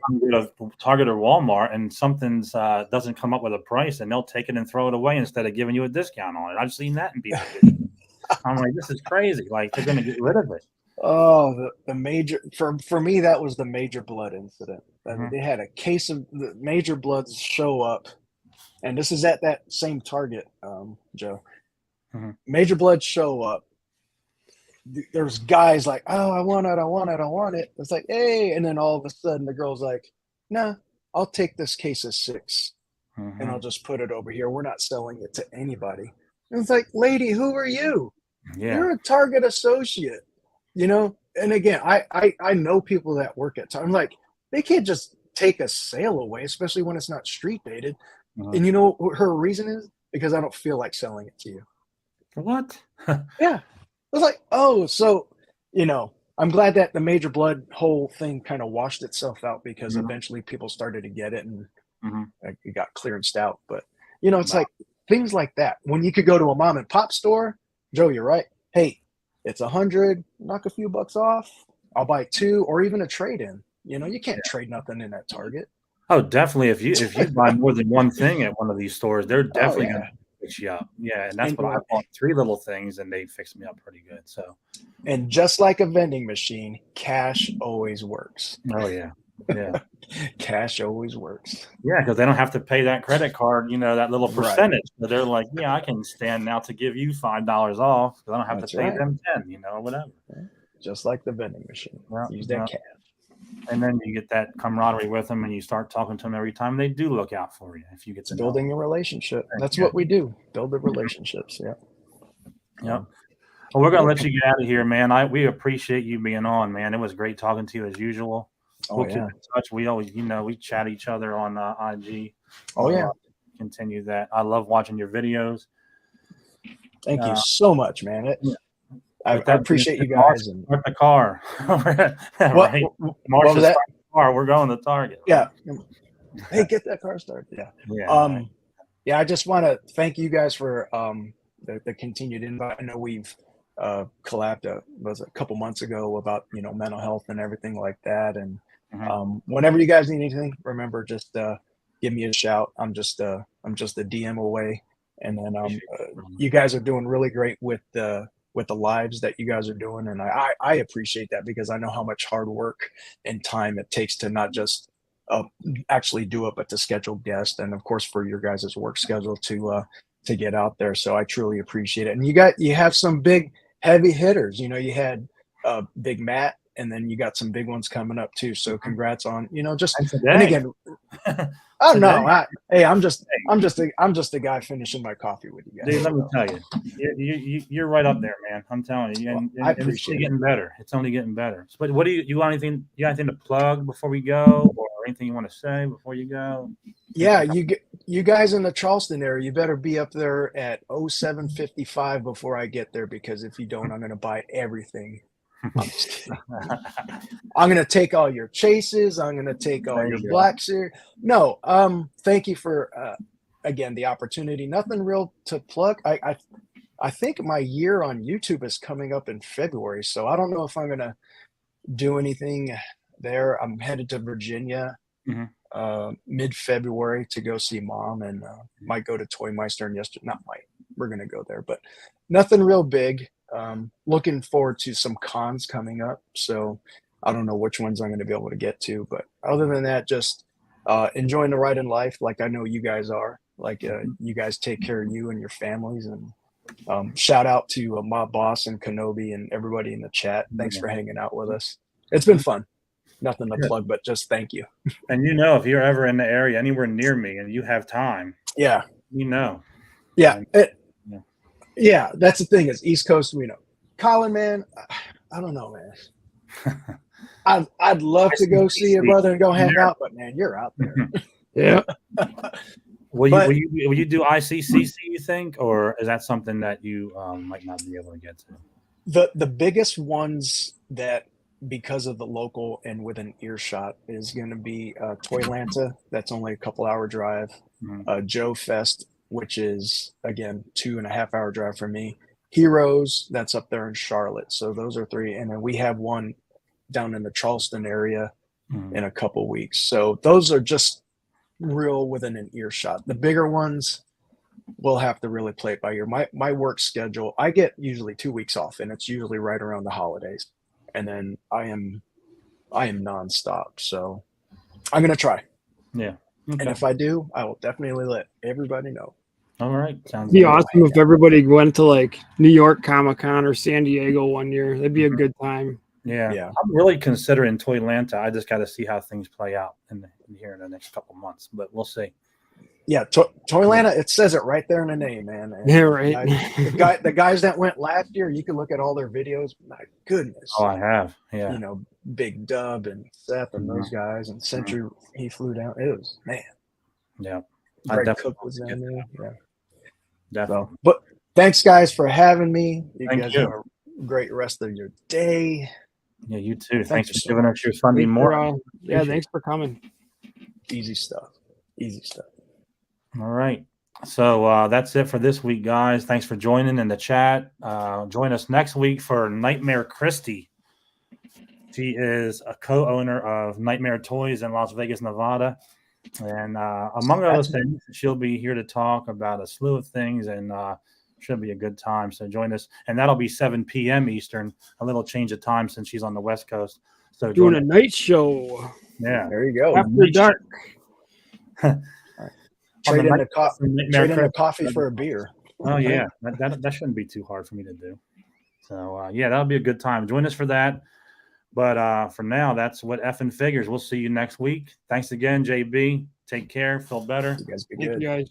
Speaker 1: Target or Walmart, and something's doesn't come up with a price, and they'll take it and throw it away instead of giving you a discount on it. I've seen that in people. I'm like, this is crazy. Like, they're going to get rid of it.
Speaker 3: Oh, the major for me, that was the Major Blood incident. They had a case of the Major Bloods show up, and this is at that same Target, Joe. Major Bloods show up. There's guys like, oh, I want it. It's like, hey, and then all of a sudden the girl's like, nah, I'll take this case of 6 and I'll just put it over here. We're not selling it to anybody. And it's like, lady, who are you? You're a Target associate, And again, I know people that work at Target. I'm like, they can't just take a sale away, especially when it's not street dated. And you know what her reason is? Because I don't feel like selling it to you.
Speaker 1: For what?
Speaker 3: Yeah. I was like, oh, so, I'm glad that the Major Blood whole thing kind of washed itself out because eventually people started to get it and it got clearanced out. But, it's like things like that. When you could go to a mom and pop store, Joe, you're right. Hey, it's 100, knock a few bucks off. I'll buy 2 or even a trade in. You can't trade nothing in at Target.
Speaker 1: Oh, definitely. If you buy more than one thing at one of these stores, they're definitely going to fix you up. Yeah, and that's what I bought 3 little things, and they fixed me up pretty good. So,
Speaker 3: and just like a vending machine, cash always works.
Speaker 1: Oh yeah,
Speaker 3: cash always works.
Speaker 1: Yeah, because they don't have to pay that credit card, that little percentage. Right. So they're like, yeah, I can stand now to give you $5 off because I don't have to pay them 10, or whatever.
Speaker 3: Just like the vending machine. Use that cash.
Speaker 1: And then you get that camaraderie with them, and you start talking to them every time. They do look out for you if you get to
Speaker 3: building a relationship. That's what we do. Build the relationships. Yeah.
Speaker 1: Yep. Well, we're gonna let you get out of here, man. We appreciate you being on, man. It was great talking to you as usual. We'll keep in touch. We always, we chat each other on IG. Continue that. I love watching your videos.
Speaker 3: Thank you so much, man. I appreciate you guys.
Speaker 1: And the car.
Speaker 3: Right. What was that?
Speaker 1: Car. We're going to Target.
Speaker 3: Yeah. Hey, get that car started. Yeah. I just want to thank you guys for the continued invite. I know we've collabed was a couple months ago about mental health and everything like that. And whenever you guys need anything, remember just give me a shout. I'm just a DM away. And then you guys are doing really great with the lives that you guys are doing. And I appreciate that because I know how much hard work and time it takes to not just actually do it, but to schedule guests. And of course, for your guys' work schedule to get out there. So I truly appreciate it. And you have some big heavy hitters, you had Big Matt, and then you got some big ones coming up too. So congrats on, and again, oh no, I'm just a guy finishing my coffee with you guys.
Speaker 1: Dude, let me tell you, you're right up there, man. I'm telling you, and
Speaker 3: I appreciate
Speaker 1: it's getting better. It's only getting better. But what do you got anything to plug before we go, or anything you want to say before you go?
Speaker 3: Yeah, you guys in the Charleston area, you better be up there at 07:55 before I get there, because if you don't, I'm going to buy everything. I'm going to take all your chases. I'm going to take all your blacks here. No, thank you for, again, the opportunity. Nothing real to plug. I think my year on YouTube is coming up in February, so I don't know if I'm going to do anything there. I'm headed to Virginia mid-February to go see Mom, and might go to Toy Meister. And we're going to go there, but nothing real big. Looking forward to some cons coming up, so I don't know which ones I'm going to be able to get to, but other than that, just enjoying the ride in life like I know you guys are. Like you guys take care of you and your families, and shout out to my boss and Kenobi and everybody in the chat. Thanks for hanging out with us. It's been fun. Nothing to plug, but just thank you.
Speaker 1: And if you're ever in the area anywhere near me and you have time,
Speaker 3: yeah,
Speaker 1: Yeah,
Speaker 3: that's the thing, is East Coast, Colin, man, I don't know, man. I'd love to go see your brother and go hang out, but man, you're out there.
Speaker 2: Yeah.
Speaker 1: Will you do ICCC, you think, or is that something that you might not be able to get to?
Speaker 3: The biggest ones that, because of the local and within earshot, is going to be Toylanta. That's only a couple hour drive. Joe Fest, which is again 2.5 hour drive for me. Heroes, that's up there in Charlotte. So those are 3, and then we have one down in the Charleston area in a couple weeks. So those are just real within an earshot. The bigger ones, we'll have to really play it by ear. My work schedule, I get usually 2 weeks off, and it's usually right around the holidays, and then I am nonstop. So I'm gonna try.
Speaker 1: Yeah. Okay.
Speaker 3: And if I do, I will definitely let everybody know.
Speaker 1: All right. Sounds
Speaker 2: It'd be awesome if everybody went to like New York Comic-Con or San Diego one year. That'd be a good time.
Speaker 1: Yeah. I'm really considering Toylanta. I just got to see how things play out here in the next couple months, but we'll see.
Speaker 3: Yeah, Toylanta, it says it right there in the name, man. And
Speaker 2: yeah, right.
Speaker 3: The guys that went last year, you can look at all their videos. My goodness.
Speaker 1: Oh, I have. Yeah.
Speaker 3: Big Dub and Seth and those guys, and Century, he flew down. It was, man.
Speaker 1: Yeah.
Speaker 3: Greg
Speaker 1: definitely
Speaker 3: Cook was
Speaker 1: want to
Speaker 3: down
Speaker 1: get
Speaker 3: there. Yeah.
Speaker 1: definitely.
Speaker 3: So, but thanks guys for having me. You
Speaker 1: Thank
Speaker 3: guys
Speaker 1: you.
Speaker 3: have a great rest of your day.
Speaker 1: Yeah, you too.
Speaker 3: Thank
Speaker 1: Thanks
Speaker 3: you
Speaker 1: for
Speaker 3: so
Speaker 1: giving
Speaker 3: much.
Speaker 1: us your Sunday
Speaker 2: Thanks
Speaker 1: morning.
Speaker 2: yeah,
Speaker 1: Appreciate
Speaker 2: thanks for coming.
Speaker 3: Easy stuff. Easy stuff.
Speaker 1: All right. So that's it for this week, guys. Thanks for joining in the chat. Join us next week for Nightmare Christie. She is a co-owner of Nightmare Toys in Las Vegas, Nevada. And among other things, she'll be here to talk about a slew of things, and should be a good time. So join us. And that'll be 7 p.m. Eastern, a little change of time since she's on the West Coast. So
Speaker 2: Doing
Speaker 1: join
Speaker 2: a
Speaker 1: us.
Speaker 2: night show
Speaker 1: Yeah.
Speaker 3: There you go.
Speaker 2: after dark.
Speaker 3: Trade in the
Speaker 1: Nightmare
Speaker 3: coffee for a beer.
Speaker 1: Oh yeah, that shouldn't be too hard for me to do. So yeah, that'll be a good time. Join us for that. But for now, that's what effing figures. We'll see you next week. Thanks again, JB. Take care. Feel better.
Speaker 3: You guys be
Speaker 2: Thank
Speaker 3: good.
Speaker 2: you guys.